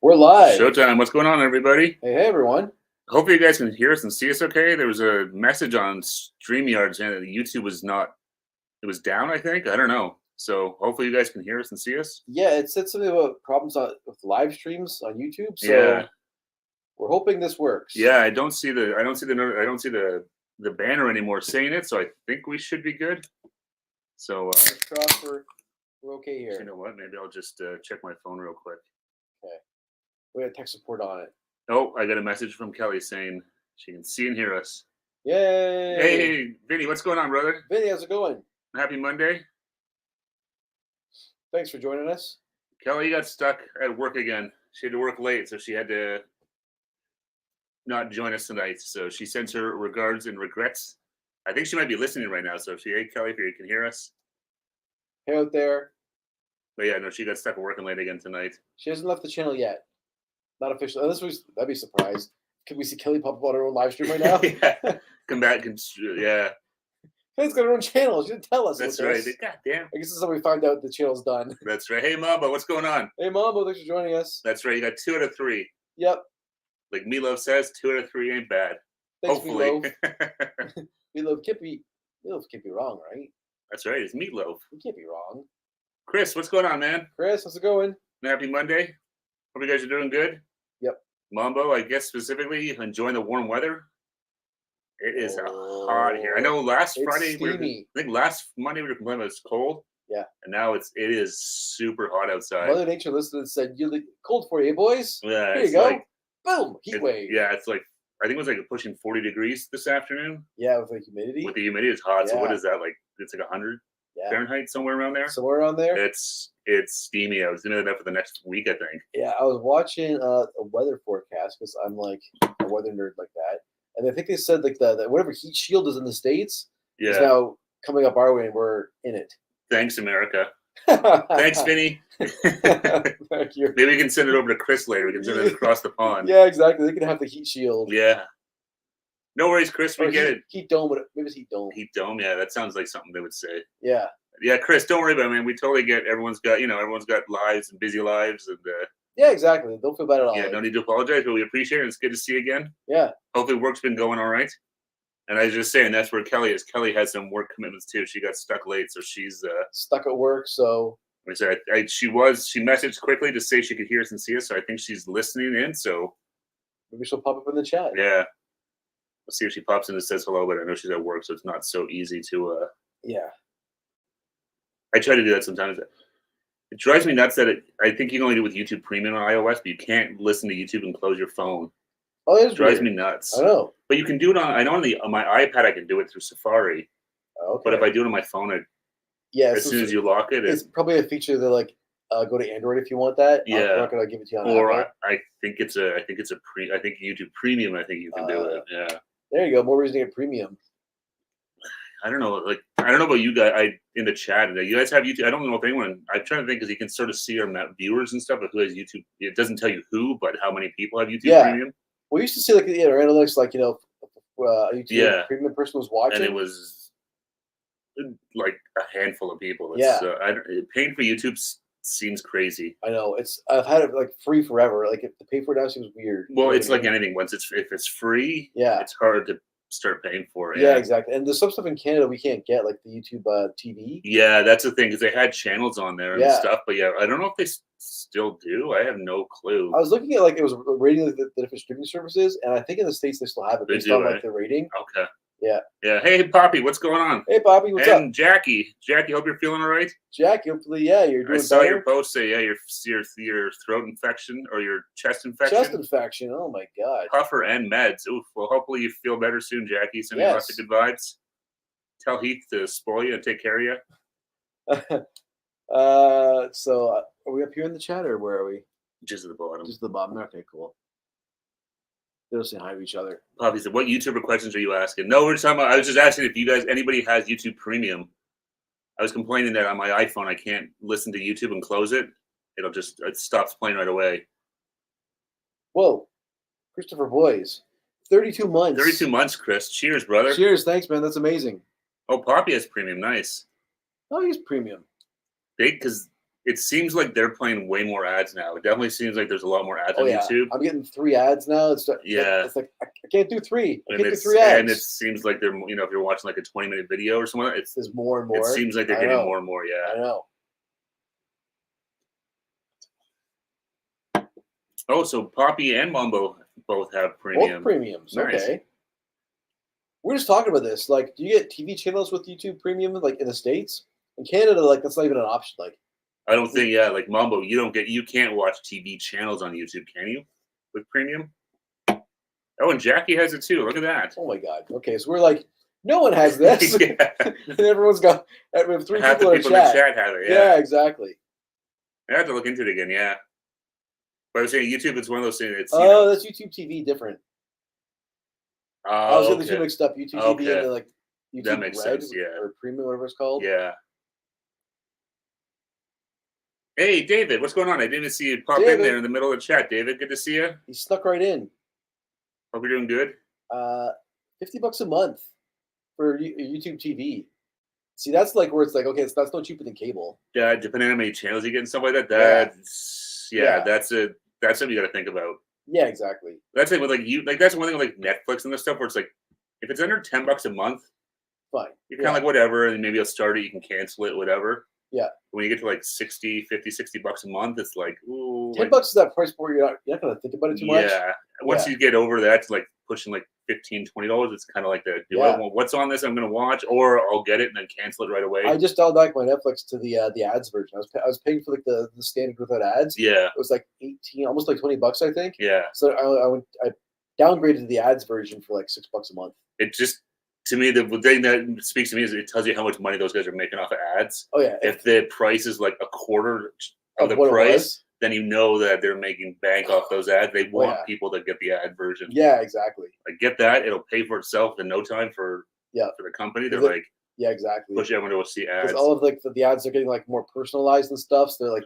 We're live. Showtime. What's going on, everybody? Hey, everyone. Hopefully, you guys can hear us and see us okay. There was a message on StreamYard saying that YouTube was not, it was down, I think. I don't know. So hopefully, you guys can hear us and see us. Yeah, it said something about problems with live streams on YouTube. So Yeah. we're hoping this works. Yeah, I don't see the banner anymore saying it. So I think we should be good. So Fingers crossed we're okay here. you know what? Maybe I'll just check my phone real quick. Okay. We got tech support on it. Oh, I got a message from Kelly saying she can see and hear us. Yay! Hey, Vinny, what's going on, brother? Vinny, how's it going? Happy Monday. Thanks for joining us. Kelly got stuck at work again. She had to work late, so she had to not join us tonight. So she sends her regards and regrets. I think she might be listening right now. So hey, Kelly, if you can hear us. Hey out there. But yeah, no, she got stuck working late again tonight. She hasn't left the channel yet. Not officially. That'd be surprised. Could we see Kelly pop up on her own live stream right now? Yeah. Come back and yeah. Kelly's got her own channel. She didn't tell us. That's right. God damn. I guess this is how we find out the channel's done. That's right. Hey, Mambo, what's going on? Hey, Mambo, thanks for joining us. That's right. You got 2 out of 3. Yep. Like Meatloaf says, 2 out of 3 ain't bad. Thanks, hopefully. Meatloaf. Meatloaf can't be wrong, right? That's right. It's Meatloaf. He can't be wrong. Chris, what's going on, man? Chris, how's it going? Happy Monday. Hope you guys are doing good. Yep. Mambo, I guess specifically enjoying the warm weather. It is hot here. I know last Friday, I think last Monday we were complaining about it's cold. Yeah. And now it is super hot outside. Mother Nature listened and said, "You cold for you, boys." Yeah. Here you go. Boom, heat wave. Yeah, it's like I think it was like pushing 40 degrees this afternoon. Yeah, with the humidity. With the humidity, it's hot. Yeah. So what is that like? It's like 100 Fahrenheit, somewhere around there. Somewhere around there. It's steamy. I was gonna do that for the next week, I think. Yeah, I was watching a weather forecast because I'm like a weather nerd like that, and I think they said like the whatever heat shield is in the States is now coming up our way, and we're in it. Thanks, America. Thanks, Vinny. Thank you. Maybe we can send it over to Chris later. We can send it across the pond. Yeah, exactly. They can have the heat shield. Yeah. No worries, Chris. We get it. Heat dome. Maybe it's heat dome. Heat dome. Yeah, that sounds like something they would say. Yeah. Yeah, Chris, don't worry about it, man. We totally get everyone's got lives and busy lives, and yeah, exactly. Don't feel bad at all. Yeah, no need to apologize, but we appreciate it. It's good to see you again. Yeah. Hopefully, work's been going all right. And I was just saying that's where Kelly is. Kelly has some work commitments too. She got stuck late, so she's stuck at work. So she messaged quickly to say she could hear us and see us. So I think she's listening in. So maybe she'll pop up in the chat. Yeah. Let's see if she pops in and says hello, but I know she's at work, so it's not so easy to. Yeah. I try to do that sometimes. It drives me nuts that I think you can only do it with YouTube Premium on iOS, but you can't listen to YouTube and close your phone. Oh, it drives me nuts. I know. But you can do it on. I know on my iPad I can do it through Safari. Okay. But if I do it on my phone, as soon as you lock it, it's probably a feature that like go to Android if you want that. Yeah. I'm not gonna give it to you on Or Apple. I think YouTube Premium. I think you can do it. Yeah. There you go. More reason to get premium. I don't know. Like I don't know about you guys. In the chat, you guys have YouTube. I don't know if anyone. I'm trying to think because you can sort of see our viewers and stuff. But who has YouTube? It doesn't tell you who, but how many people have YouTube Premium. We used to see like our analytics, like YouTube Premium person was watching, and it was like a handful of people. Paying for YouTube seems crazy. I know I've had it like free forever. Like to pay for it now seems weird. Well, it's like anything. If it's free, it's hard to start paying for it. Yeah, exactly. And there's some stuff in Canada we can't get, like the YouTube TV. Yeah, that's the thing because they had channels on there and stuff. But yeah, I don't know if they still do. I have no clue. I was looking at like it was rating the different streaming services, and I think in the States they still have it based on like the rating. Okay. Yeah. Yeah. Hey, Poppy, what's going on? Hey, Poppy, what's up? And Jackie, hope you're feeling all right. Jackie, hopefully, you're doing. I saw your post say, your throat infection or your chest infection. Chest infection. Oh my God. Puffer and meds. Oof. Well, hopefully you feel better soon, Jackie. Sending lots of good vibes. Tell Heath to spoil you and take care of you. So are we up here in the chat or where are we? Just at the bottom. Just at the bottom. Okay, cool. They'll say hi to each other. Poppy said, "What YouTuber questions are you asking?" No, we're just talking about. I was just asking if anybody has YouTube Premium. I was complaining that on my iPhone I can't listen to YouTube and close it. It stops playing right away. Whoa, Christopher Boys, 32 months. 32 months, Chris. Cheers, brother. Cheers, thanks, man. That's amazing. Oh, Poppy has Premium. Nice. Oh, he's Premium. Big because it seems like they're playing way more ads now. It definitely seems like there's a lot more ads on YouTube. I'm getting 3 ads now. It's like I can't do 3. I can't do 3 ads. And it seems like they're, you know, if you're watching like a 20-minute video or something, there's more and more. It seems like they're getting more and more. Yeah, I know. Oh, so Poppy and Mambo both have premium. Both premiums. Nice. Okay. We're just talking about this. Like, do you get TV channels with YouTube Premium, like in the States? In Canada, like that's not even an option. Like, I don't think. Yeah, like Mambo, you can't watch TV channels on YouTube, can you? With premium. Oh, and Jackie has it too. Look at that. Oh my God. Okay, so we're like, no one has this, and everyone's got. We have 3 Half people the in people in the chat have it. Yeah, exactly. I have to look into it again. Yeah. But I was saying YouTube, it's one of those things. It's, that's YouTube TV different. I was getting the 2 mixed up. YouTube TV and like YouTube that makes Red sense. Yeah. or Premium, whatever it's called. Yeah. Hey, David, what's going on? I didn't even see you pop in there in the middle of the chat. David, good to see you. He snuck right in. Hope you're doing good. $50 a month for YouTube TV. See, that's like where it's like, okay, that's no cheaper than cable. Yeah, depending on how many channels you get and stuff like that. That's something you got to think about. Yeah, exactly. That's like with that's one thing with like Netflix and this stuff where it's like, if it's under $10 a month, fine. You're kind of like whatever, and maybe you'll start it, you can cancel it, whatever. Yeah. When you get to like 60, 50, $60 a month, it's like, ooh. $10 is that price point you're not going to think about it too much. Yeah. Once you get over that, to like pushing like $15, $20, it's kind of like what's on this I'm going to watch, or I'll get it and then cancel it right away. I just dialed back my Netflix to the ads version. I was paying for like the standard without ads. Yeah. It was like 18, almost like $20, I think. Yeah. So I downgraded to the ads version for like $6 a month. It just, to me, the thing that speaks to me is it tells you how much money those guys are making off of ads. Oh yeah. If the price is like a quarter of the price, then you know that they're making bank off those ads. They want people to get the ad version. Yeah, exactly. Like, get that; it'll pay for itself in no time for the company. They're like, yeah, exactly. Push everyone to see ads. All of like the ads are getting like more personalized and stuff. So they're like,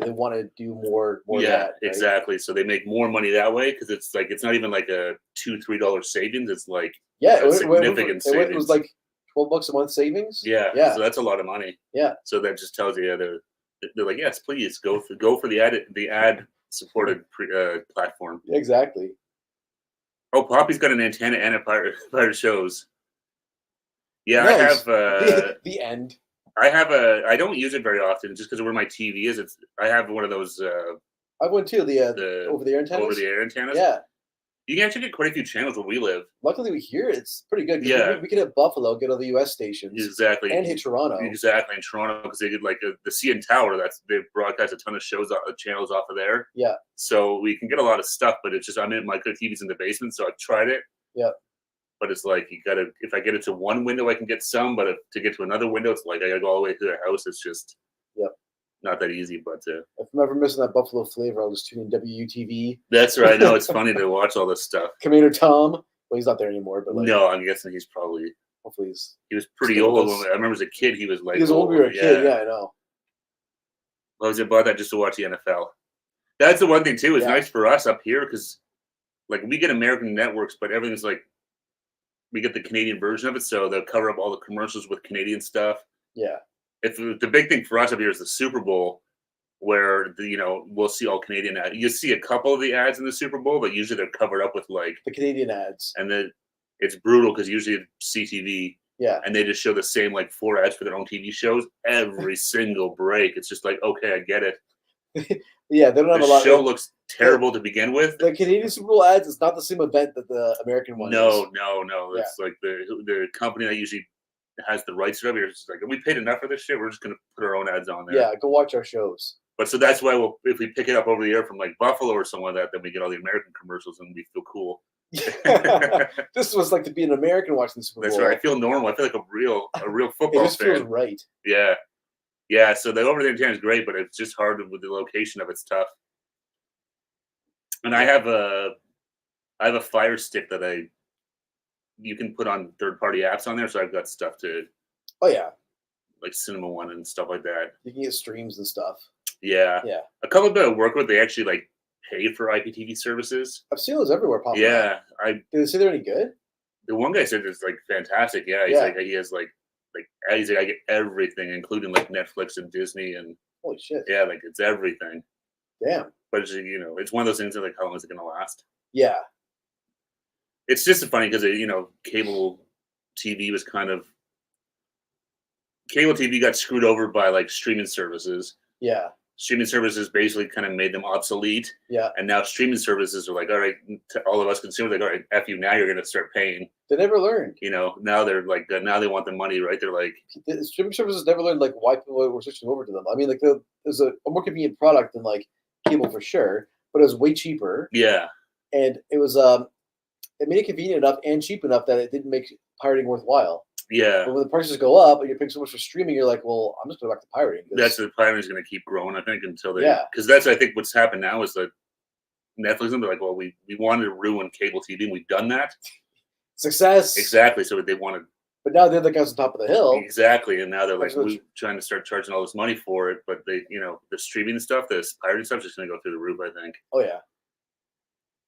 they want to do more. Yeah, of that, right? Exactly. So they make more money that way because it's like it's not even like a $2-3 savings. It's like significant savings. It was like $12 a month savings. Yeah. So that's a lot of money. Yeah. So that just tells you they're like, yes, please go for the ad supported platform. Exactly. Oh, Poppy's got an antenna and a pirate shows. Yeah, nice. I have the end. I don't use it very often just because of where my TV is. I have one of those. I have one too. The over-the-air antennas. Over-the-air antennas. Yeah. You can actually get quite a few channels where we live. Luckily, we hear it's pretty good. Yeah. We can hit Buffalo, get all the U.S. stations. Exactly. And hit Toronto. Exactly, in Toronto, because they did like the CN Tower. They broadcast a ton of channels off of there. Yeah. So we can get a lot of stuff, but it's just my TV's in the basement, so I've tried it. Yeah. But it's like if I get it to one window, I can get some, but to get to another window, it's like I gotta go all the way to their house. It's just not that easy. But if I'm ever missing that Buffalo flavor, I'll just tune in WUTV. That's right. I know it's funny to watch all this stuff. Commander Tom. Well, he's not there anymore, but no, I'm guessing he's probably. Hopefully he was pretty old. I remember as a kid, he was like. He was old when we were a kid. Yeah, I know. I was about that just to watch the NFL. That's the one thing too. It's nice for us up here because, like, we get American networks, but everything's like. We get the Canadian version of it, so they'll cover up all the commercials with Canadian stuff. Yeah. If the big thing for us up here is the Super Bowl, where we'll see all Canadian ads. You see a couple of the ads in the Super Bowl, but usually they're covered up with like the Canadian ads. And then it's brutal because usually it's CTV. Yeah. And they just show the same like 4 ads for their own TV shows every single break. It's just like, okay, I get it. Yeah, they don't have a lot. The show looks terrible to begin with. The Canadian Super Bowl ads is not the same event that the American one is. No. It's like the company that usually has the rights to it. It's just like, we paid enough for this shit. We're just going to put our own ads on there. Yeah, go watch our shows. But so that's why if we pick it up over the air from like Buffalo or somewhere like that, then we get all the American commercials and we feel cool. This was like to be an American watching the Super Bowl. That's right. I feel normal. I feel like a real football it just fan. Feels right. Yeah. Yeah, so the over the antenna is great, but it's just hard with the location of it's tough. And I have a Fire Stick that you can put on third-party apps on there, so I've got stuff to. Oh yeah. Like Cinema One and stuff like that. You can get streams and stuff. Yeah. Yeah. A couple that I work with, they actually like pay for IPTV services. I've seen those everywhere popping up. Yeah. Did they say they're any good? The one guy said it's like fantastic. Yeah. He's like he has like he's like I get everything, including like Netflix and Disney and Holy shit. Yeah, like it's everything. Damn. But it's, it's one of those things that like, how long is it going to last? Yeah. It's just funny because cable TV was cable TV got screwed over by like streaming services. Yeah. Streaming services basically kind of made them obsolete. Yeah. And now streaming services are like, all right, to all of us consumers, like, all right, F you, now you're going to start paying. They never learned. Now they're like, now they want the money, right? They're like, the streaming services never learned like why people were switching over to them. I mean, like there's a more convenient product than like cable for sure, but it was way cheaper. Yeah. And it was it made it convenient enough and cheap enough that it didn't make pirating worthwhile. Yeah. But when the prices go up and you're paying so much for streaming, you're like, well, I'm just going back to pirating. That's the pirating is going to keep growing, I think, until they. Yeah. Because that's, I think, what's happened now is that Netflix and they're like, well, we wanted to ruin cable TV and we've done that. Success. Exactly. So they wanted. But now they're the guys on top of the hill. Exactly. And now they're like, we're trying to start charging all this money for it. But they, the streaming stuff, this pirating stuff is just going to go through the roof, I think. Oh, yeah.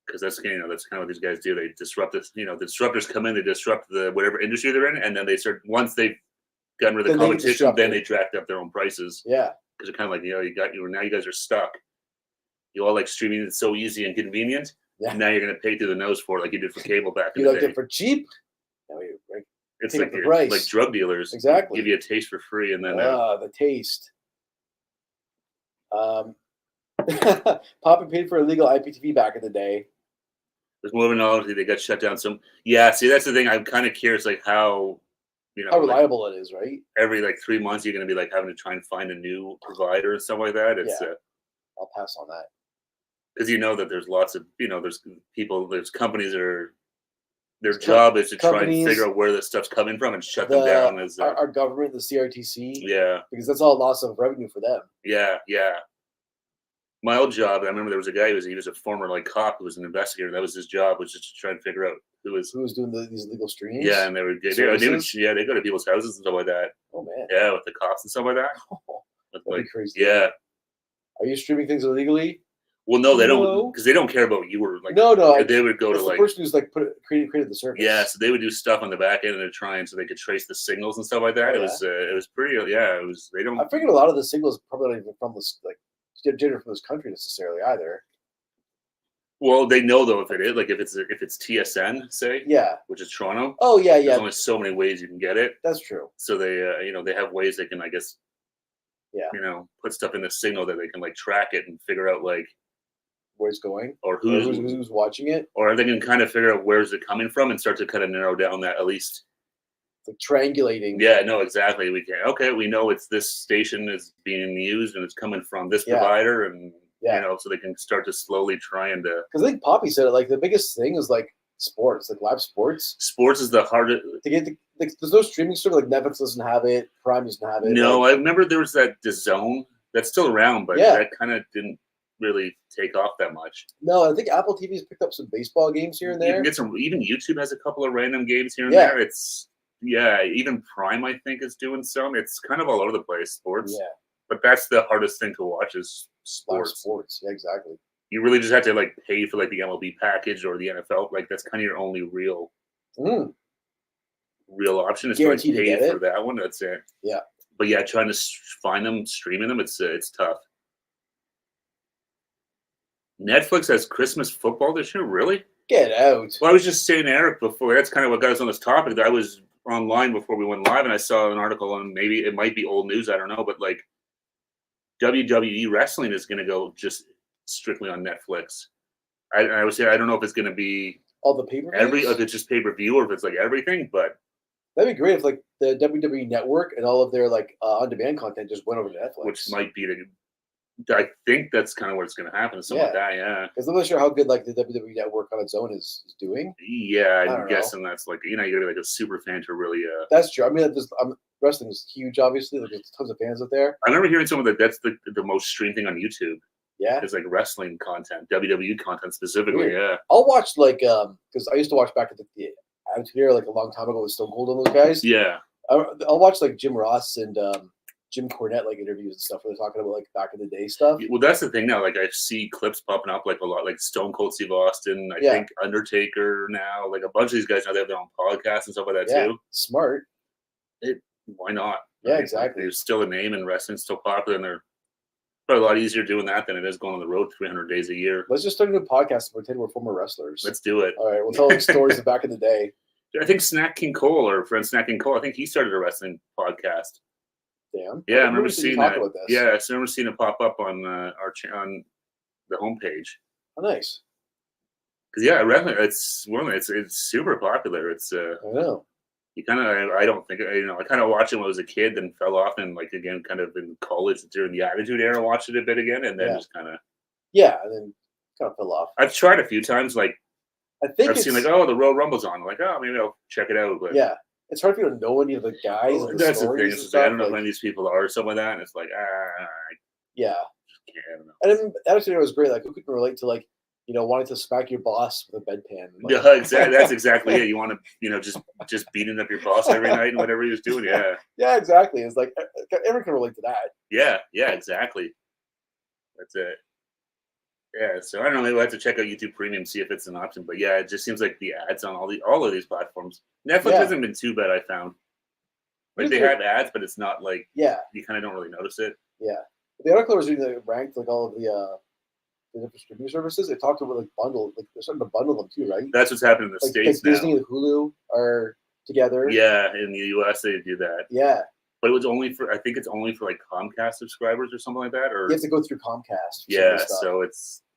Because that's kind of what these guys do. They disrupt this. The disruptors come in, they disrupt the whatever industry they're in, and then they start once they've gotten rid of the competition, then they draft up their own prices. Yeah, because they're kind of like now you guys are stuck. You all like streaming; it's so easy and convenient. Yeah. And now you're going to pay through the nose for it, like you did for cable back in the day. You liked it for cheap. Now you it's like the price. Like drug dealers. Exactly. Give you a taste for free, and then the taste. Poppy paid for illegal IPTV back in the day. There's more of a knowledge they got shut down. So yeah, see that's the thing. I'm kind of curious, like how how reliable it is, right? Every like 3 months, you're going to be like having to try and find a new provider and stuff like that. It's I'll pass on that because that there's lots of there's companies that are their job is to try and figure out where this stuff's coming from and shut them down. As our government, the CRTC, yeah, because that's all loss of revenue for them. Yeah. My old job, I remember there was a guy he was a former like cop who was an investigator. That was his job, was just to try and figure out who was doing these illegal streams. Yeah, and they go to people's houses and stuff like that. Oh man. Yeah, with the cops and stuff like that. That'd be crazy. Yeah. Are you streaming things illegally? Well, no, they don't, because they don't care about you or like. No. They would go to the person who's like created the service. Yeah, so they would do stuff on the back end and they're trying so they could trace the signals and stuff like that. Oh, it was pretty. Yeah, it was. They don't. I figured a lot of the signals probably not even from this generated from this country necessarily either. Well, they know though if it is like if it's TSN, say, which is Toronto. Oh yeah. There's only so many ways you can get it. That's true. So they they have ways they can, I guess, put stuff in the signal that they can like track it and figure out like where it's going or who's watching it, or they can kind of figure out where's it coming from and start to kind of narrow down that at least. Like triangulating. Yeah, no, exactly. We can. Okay, we know it's this station is being used and it's coming from this provider, and so they can start to slowly try and. Because I think Poppy said it. Like the biggest thing is like sports, like live sports. Sports is the hardest to get. There's no streaming service like Netflix doesn't have it, Prime doesn't have it. No, I remember there was that DAZN that's still around, but that kind of didn't really take off that much. No, I think Apple TV's picked up some baseball games here and there. You can get some. Even YouTube has a couple of random games here and there. It's. Yeah, even Prime, I think, is doing some. It's kind of all over the place, sports. Yeah. But that's the hardest thing to watch is sports. Live sports, yeah, exactly. You really just have to like pay for like the MLB package or the NFL. Like that's kind of your only real option is to pay for that one. That's it. Yeah. But yeah, trying to find them, streaming them, it's tough. Netflix has Christmas football this year, really? Get out. Well, I was just saying to Eric before. That's kind of what got us on this topic. That I was online before we went live and I saw an article on, maybe it might be old news, I don't know, but like WWE wrestling is going to go just strictly on Netflix. I would say I don't know if it's going to be all the pay-per-views, if it's just pay-per-view or if it's like everything, but that'd be great if like the WWE Network and all of their like on-demand content just went over to Netflix, which might be I think that's kind of where it's going to happen. Something like that, yeah. Because I'm not sure how good like the WWE Network on its own is doing. Yeah, I'm guessing that's like you got to be like a super fan to really. That's true. I mean, wrestling is huge. Obviously, like, there's tons of fans out there. I remember hearing someone that's the most streamed thing on YouTube. Yeah, it's like wrestling content, WWE content specifically. Weird. Yeah, I'll watch like because I used to watch back at the Attitude Era like a long time ago with Stone Cold and those guys. Yeah, I'll watch like Jim Ross and. Jim Cornette like interviews and stuff where they're talking about like back in the day stuff. Well, that's the thing now. Like I see clips popping up like a lot, like Stone Cold Steve Austin. I think Undertaker now. Like a bunch of these guys now they have their own podcasts and stuff like that too. Smart. Why not? Yeah, exactly. There's still a name in wrestling, still popular, and they're Probably a lot easier doing that than it is going on the road 300 days a year. Let's just start a new podcast and pretend we're former wrestlers. Let's do it. All right, we'll tell like stories of back in the day. I think Snack King Cole, or friend Snack King Cole, I think he started a wrestling podcast. Damn. Yeah, I remember seeing that. About this. Yeah, I remember seeing it pop up on on the homepage. Oh, nice. Because yeah, wrestling it's super popular. It's I know. You kind of I don't think I kind of watched it when I was a kid, and fell off, and like again, kind of in college during the Attitude Era, watched it a bit again, and then just kind of and then kind of fell off. I've tried a few times, like I think I've seen like, oh, the Royal Rumble's on. I'm like, oh, maybe I'll check it out. But yeah, it's hard for you to know any of the guys. Well, that's the thing. It's just, like, I don't know who any of these people are, or something like that. And it's like, yeah. I don't know. And then Attitude Era was great. Like, who could relate to like, wanting to smack your boss with a bedpan? Like, yeah, exactly. That's exactly it. You want to, just beating up your boss every night and whatever he was doing. Yeah. Yeah, exactly. It's like everyone can relate to that. Yeah, exactly. That's it. Yeah, so I don't know. Maybe we'll have to check out YouTube Premium, see if it's an option. But yeah, it just seems like the ads on all of these platforms. Netflix hasn't been too bad, I found. Like they have ads, but it's not like you kind of don't really notice it. Yeah, the article was reading that ranked like all of the different streaming services. They talked about like bundle, like they're starting to bundle them too, right? That's what's happening in the States now. Disney and Hulu are together. Yeah, in the US they do that. Yeah. But it was only for, I think it's only for like Comcast subscribers or something like that. Or you have to go through Comcast. Yeah, so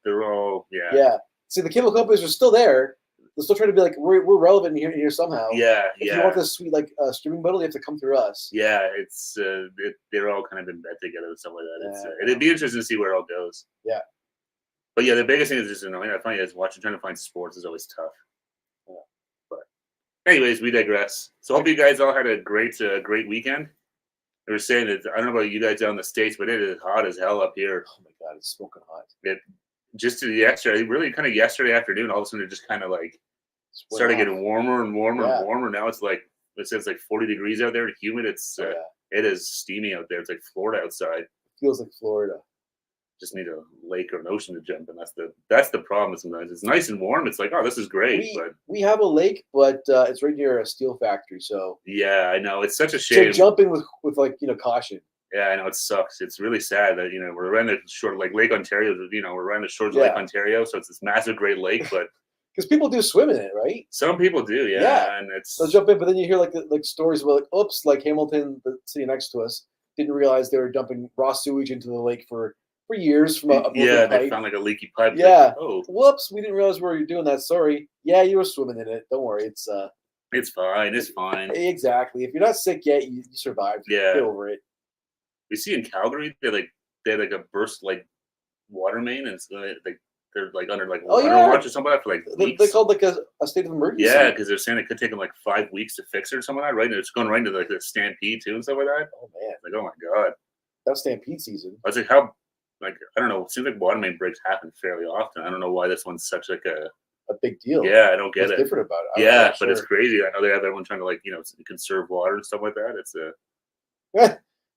they're all Yeah. See, the cable companies are still there. They're still trying to be like, we're relevant here somehow. Yeah, if you want this sweet like streaming bundle, you have to come through us. Yeah, it's they're all kind of in bed together and stuff like that. It'd be interesting to see where it all goes. Yeah. But yeah, the biggest thing is just annoying. I find is trying to find sports is always tough. Yeah. But anyways, we digress. So I hope you guys all had a great weekend. They were saying that, I don't know about you guys down in the States, but it is hot as hell up here. Oh my God, it's smoking hot. Really kind of yesterday afternoon, all of a sudden it just kind of like started getting warmer and warmer and warmer. Now it's like, it says like 40 degrees out there and humid. It's it is steamy out there. It's like Florida outside. It feels like Florida. Just need a lake or an ocean to jump in. That's the problem sometimes. It's nice and warm. It's like, oh, this is great. But we have a lake, but it's right near a steel factory. So yeah, I know. It's such a shame. So jump in with like, caution. Yeah, I know, it sucks. It's really sad that, we're around the shore, like Lake Ontario, we're around the shores of Lake Ontario. So it's this massive great lake, but because people do swim in it, right? Some people do. Yeah. And they'll jump in, but then you hear like stories about like, oops, like Hamilton, the city next to us, didn't realize they were dumping raw sewage into the lake for years from a pipe. They found like a leaky pipe. Yeah. Like, oh, whoops, we didn't realize we were doing that. Sorry. Yeah, you were swimming in it. Don't worry. It's fine. It's fine. Exactly. If you're not sick yet, you survived. Yeah. Get over it. We see in Calgary, they had like a burst like water main, and so they're like under like water watch or something for like weeks. They called like a state of emergency. Yeah, because they're saying it could take them like 5 weeks to fix it or something like that, right? And it's going right into like the stampede too and stuff like that. Oh man. Like, oh my God. That's stampede season. I was like, how, like, I don't know. It seems like water main breaks happen fairly often. I don't know why this one's such like a big deal. Yeah, I don't get What's it. different about it. Yeah, but it's crazy. I know they have everyone trying to like, conserve water and stuff like that. It's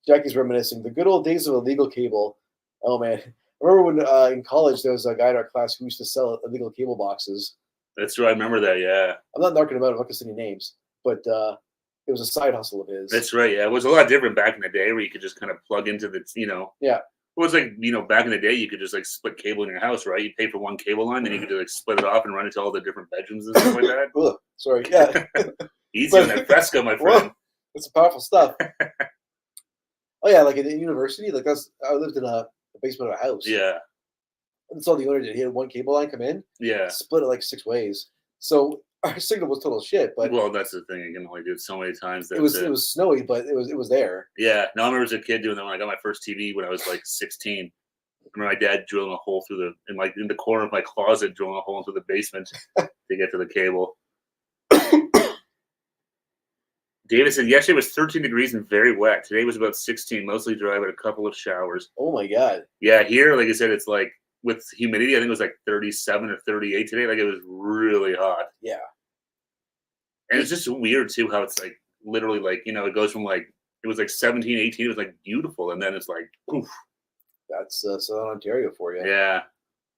Jackie's reminiscing the good old days of illegal cable. Oh man, I remember when in college there was a guy in our class who used to sell illegal cable boxes. That's true. I remember that. Yeah. I'm not narking about it. I'm not gonna say any names, but it was a side hustle of his. That's right. Yeah, it was a lot different back in the day where you could just kind of plug into the, Yeah. It was like, back in the day, you could just like split cable in your house, right? You pay for one cable line, then you could just like split it off and run it to all the different bedrooms and stuff like that. Ugh, sorry. Yeah. Easy on that fresco, my friend. It's powerful stuff. Oh yeah, like in university, like I lived in the basement of a house. Yeah. And that's all the owner did. He had one cable line come in. Yeah. Split it like 6 ways. So our signal was total shit. But well, that's the thing. You can only do it so many times. It was snowy, but it was there. Yeah. No, I remember as a kid doing that when I got my first TV when I was like 16. I remember my dad drilling a hole through in the corner of my closet, drilling a hole into the basement to get to the cable. David said yesterday was 13 degrees and very wet. Today was about 16, mostly dry, but a couple of showers. Oh my God. Yeah, here, like I said, it's like with humidity, I think it was like 37 or 38 today. Like it was really hot. Yeah. And it's just weird too how it's like literally like, it goes from like, it was like 17, 18, it was like beautiful. And then it's like, poof. That's Southern Ontario for you. Yeah.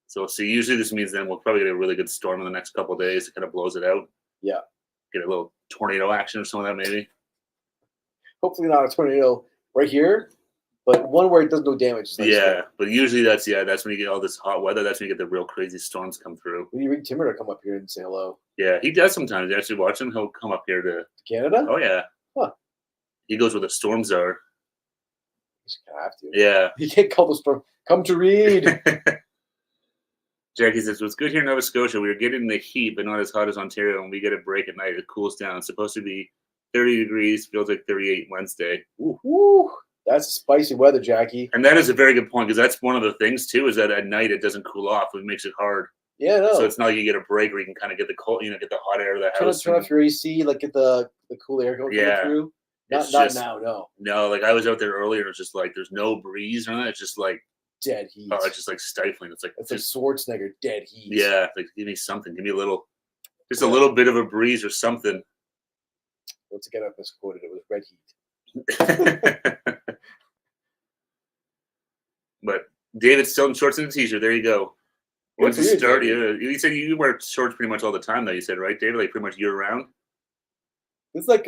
So usually this means then we'll probably get a really good storm in the next couple of days. It kind of blows it out. Yeah. Get a little tornado action or something like that maybe. Hopefully not a tornado right here, But one where it does no damage. Is nice Yeah, too. but usually that's when you get all this hot weather. That's when you get the real crazy storms come through. We need Reed Timmer to come up here and say hello. Yeah, he does sometimes. You actually watch him. He'll come up here to Canada? Oh yeah. Huh. He goes where the storms are. Just kind of have to. Yeah. You can't call the storm. Come to Reed. Jackie says, "What's good here in Nova Scotia? We are getting the heat, but not as hot as Ontario. When we get a break at night, it cools down. It's supposed to be 30 degrees. Feels like 38 Wednesday. Ooh, woo. That's spicy weather, Jackie. And that is a very good point because that's one of the things too. Is that at night it doesn't cool off. It makes it hard. Yeah, no. So it's not like you get a break where you can kind of get the cold, get the hot air of the house. Turn off your AC, like get the cool air going through. Not now, no. No, like I was out there earlier, and it's just like there's no breeze on it. It's just like dead heat. Oh, it's just like stifling. It's like Schwarzenegger, dead heat. Yeah, like give me something. Give me a little bit of a breeze or something. Once again, I misquoted it with red heat. But David's still in shorts and a t-shirt. There you go. When's it start? You said you wear shorts pretty much all the time, though. You said, right, David? Like pretty much year round. It's like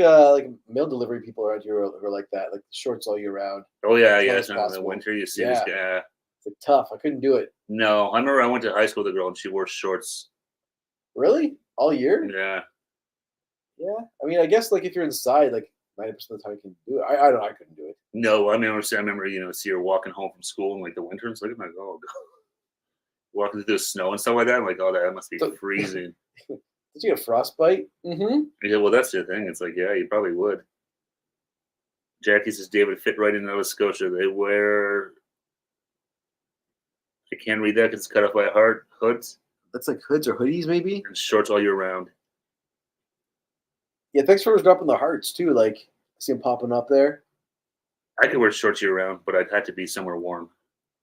mail delivery people around here who are like that, like shorts all year round. Oh yeah, yeah. It's not in the winter. You see, yeah. It's like tough. I couldn't do it. No, I remember I went to high school with a girl and she wore shorts. Really? All year? Yeah. Yeah. I mean, I guess like if you're inside, like 90% of the time you can do it. I don't know. I couldn't do it. No, I remember see her walking home from school in like the winter. It's like, oh my God, walking through the snow and stuff like that. I'm like, oh, that must be freezing. Did you get frostbite? Mm-hmm. Yeah, well, that's the thing. It's like, yeah, you probably would. Jackie says David fit right in Nova Scotia. They wear. I can't read that because it's cut off by a heart. Hoods. That's like hoods or hoodies, maybe. And shorts all year round. Yeah, thanks for dropping the hearts too. Like, I see them popping up there. I could wear shorts year round, but I'd have to be somewhere warm.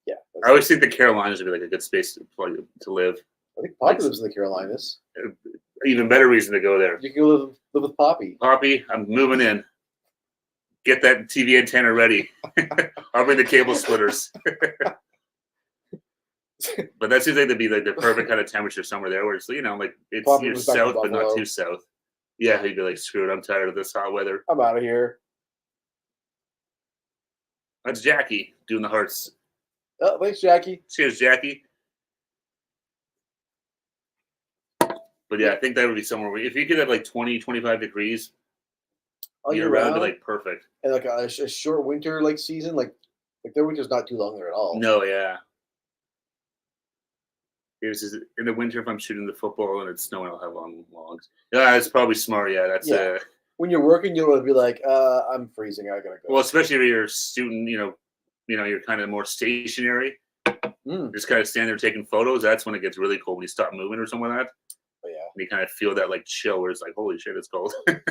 Yeah. I always think the Carolinas would be like a good space to live. I think Poppy lives in the Carolinas. Even better reason to go there. You can live with Poppy. Poppy, I'm moving in. Get that TV antenna ready. I'll bring the cable splitters. But that seems like to be like the perfect kind of temperature somewhere there, where it's like it's you're south but not too south. Yeah, he'd be like, screw it, I'm tired of this hot weather. I'm out of here. That's Jackie doing the hearts. Oh, thanks, Jackie. Cheers, Jackie. But yeah, I think that would be somewhere where if you could have like 20, 25 degrees year round, be like perfect. And like a short winter like season, like their winter's not too long there at all. No, yeah. This is in the winter if I'm shooting the football and it's snowing, I'll have long logs. Yeah, that's probably smart. Yeah, that's when you're working, you'll be like, I'm freezing. I gotta go. Well, especially if you're a student, you're kind of more stationary. Just kind of stand there taking photos. That's when it gets really cold when you stop moving or something like that. Oh, yeah. And you kind of feel that like chill where it's like, holy shit, it's cold. But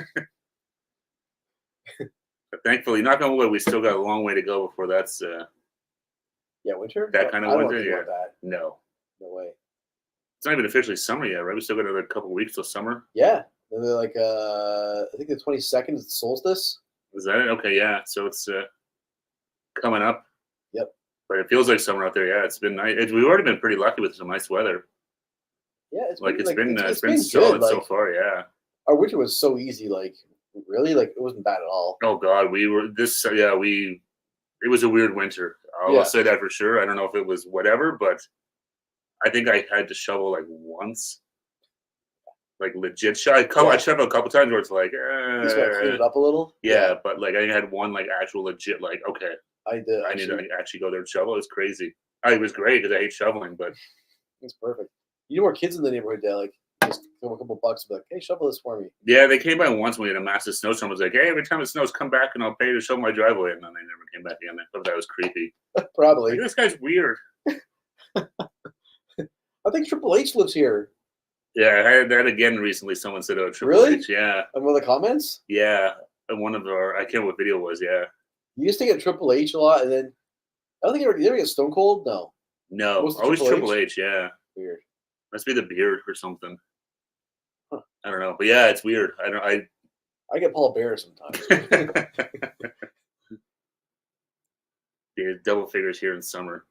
thankfully, knock on wood, we still got a long way to go before that's winter. That kind of winter. Yeah. That. No way. It's not even officially summer yet, right? We still got another couple of weeks till summer. Yeah. They're like I think the 22nd is the solstice. Is that it? Okay, yeah. So it's coming up. Yep. But it feels like summer out there. Yeah, it's been nice. We've already been pretty lucky with some nice weather. Yeah, it's been solid so far. Yeah. Our winter was so easy. Like really, like it wasn't bad at all. Oh God, it was a weird winter. I'll say that for sure. I don't know if it was whatever, but I think I had to shovel like once. Like legit I shoveled a couple times where it's like just gotta clean it up a little. Yeah, but like I had one like actual legit like okay. I need to actually go there and shovel. It was crazy. It was great because I hate shoveling, but it's perfect. You know more kids in the neighborhood that like just give a couple bucks, be like, hey, shovel this for me. Yeah, they came by once when we had a massive snowstorm. I was like, hey, every time it snows, come back and I'll pay you to shovel my driveway. And then they never came back again. I thought that was creepy. Probably. Like, this guy's weird. I think Triple H lives here. Yeah, I had that again recently. Someone said, oh, Triple H. Yeah. In one of the comments? Yeah. And one of I can't remember what video it was. Yeah. You used to get Triple H a lot, and then I don't think you ever get Stone Cold. No. Always Triple H. Yeah. Weird. Must be the beard or something. Huh. I don't know, but yeah, it's weird. I get Paul Bear sometimes. Yeah, double figures here in summer.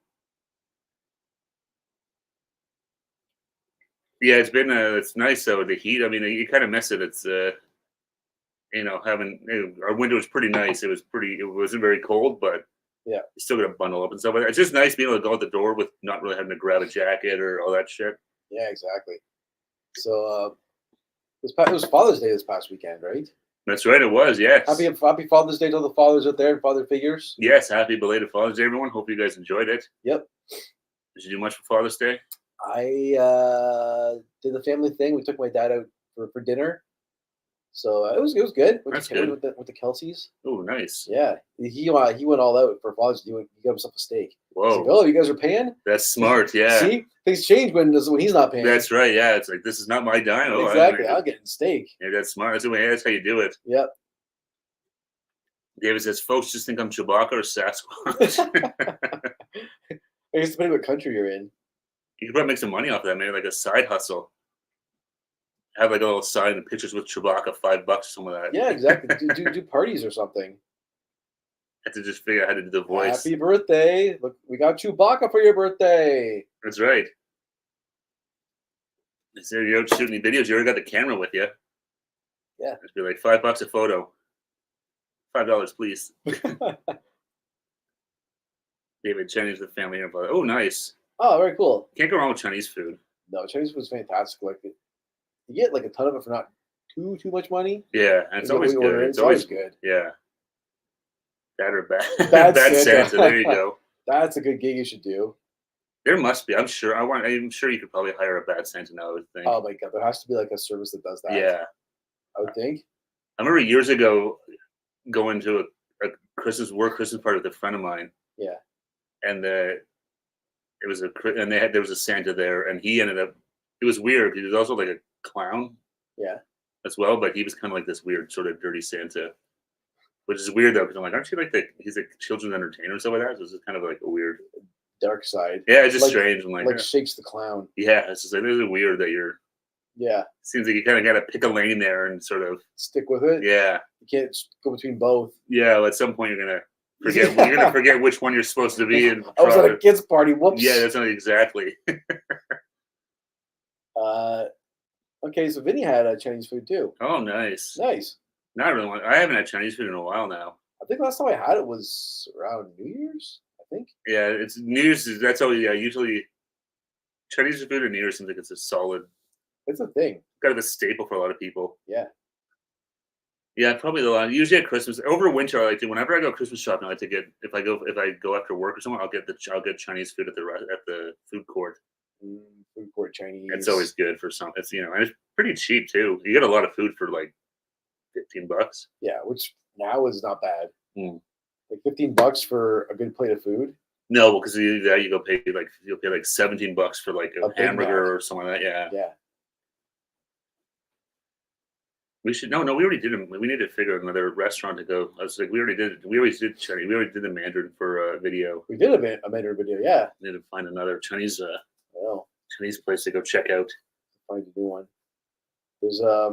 Yeah, it's nice though. The heat. I mean, you kind of miss it. It's our winter was pretty nice. It wasn't very cold, but Yeah. You still got to bundle up and stuff. But it's just nice being able to go out the door with not really having to grab a jacket or all that shit. Yeah, exactly. So it was Father's Day this past weekend, right? That's right. It was. Yes. Happy Father's Day to all the fathers out there and father figures. Yes. Happy belated Father's Day, everyone. Hope you guys enjoyed it. Yep. Did you do much for Father's Day? I did the family thing. We took my dad out for dinner. So it was good. That's good. With the Kelseys. Oh, nice. Yeah, he went all out for Father's Day. He got himself a steak. Whoa. Like, oh, you guys are paying? That's smart. Yeah. See, things change when he's not paying. That's right. Yeah, it's like this is not my dime. Oh, exactly. I'll get a steak. Yeah, that's smart. That's the way. That's how you do it. Yep. David says, "Folks just think I'm Chewbacca or Sasquatch." I guess depending what country you're in. You could probably make some money off of that, maybe like a side hustle. Have like a little sign and pictures with Chewbacca, $5, some of that. Yeah, exactly. do parties or something. I had to just figure out how to do the voice. Happy birthday! Look, we got Chewbacca for your birthday. That's right. So you're out shooting videos. You already got the camera with you. Yeah. It'd be like $5 a photo. $5, please. David, Chinese with family here. Oh, nice. Oh, very cool. Can't go wrong with Chinese food. No, Chinese food is fantastic. Like you get like a ton of it for not too much money. Yeah, and it's always good. It's always good. Yeah. Bad or bad. Bad Santa. There you go. That's a good gig you should do. There must be. I'm sure. I'm sure you could probably hire a bad Santa now. I would think. Oh my god, there has to be like a service that does that. Yeah. I would think. I remember years ago going to a Christmas party with a friend of mine. Yeah. And there was a Santa there, and he ended up. It was weird. He was also like a clown. Yeah. As well, but he was kind of like this weird sort of dirty Santa, which is weird though because I'm like, aren't you like he's a children's entertainer and stuff like that? So it's just kind of like a weird dark side. Yeah, it's just strange. I'm like Shakes the Clown. Yeah, it's just like this is weird that you're. Yeah. Seems like you kind of got to pick a lane there and sort of stick with it. Yeah. You can't go between both. Yeah, well, at some point you're gonna forget. You're gonna forget which one you're supposed to be. And I was at a kids' party. Whoops. Yeah, that's not exactly. Okay, so Vinny had Chinese food too. Oh, nice. Nice. Not really. I haven't had Chinese food in a while now. I think last time I had it was around New Year's. I think. Yeah, it's New Year's. That's always usually Chinese food at New Year's seems like it's a solid. It's a thing. Kind of a staple for a lot of people. Yeah. Yeah, probably the lot. Usually at Christmas, over winter, I like to. Whenever I go Christmas shopping, I like to get if I go after work or somewhere, I'll get Chinese food at the food court. Food court Chinese. It's always good for some. It's and it's pretty cheap too. You get a lot of food for like $15. Yeah, which now is not bad. Mm. Like $15 for a good plate of food. No, because you'll pay like $17 for like a hamburger or something like that. Yeah. Yeah. We should we already did them. We need to figure out another restaurant to go. I was like, we already did Chinese. We already did the Mandarin for a video. We did a Mandarin video, yeah. We need to find another Chinese Chinese place to go check out. Find a new one. There's I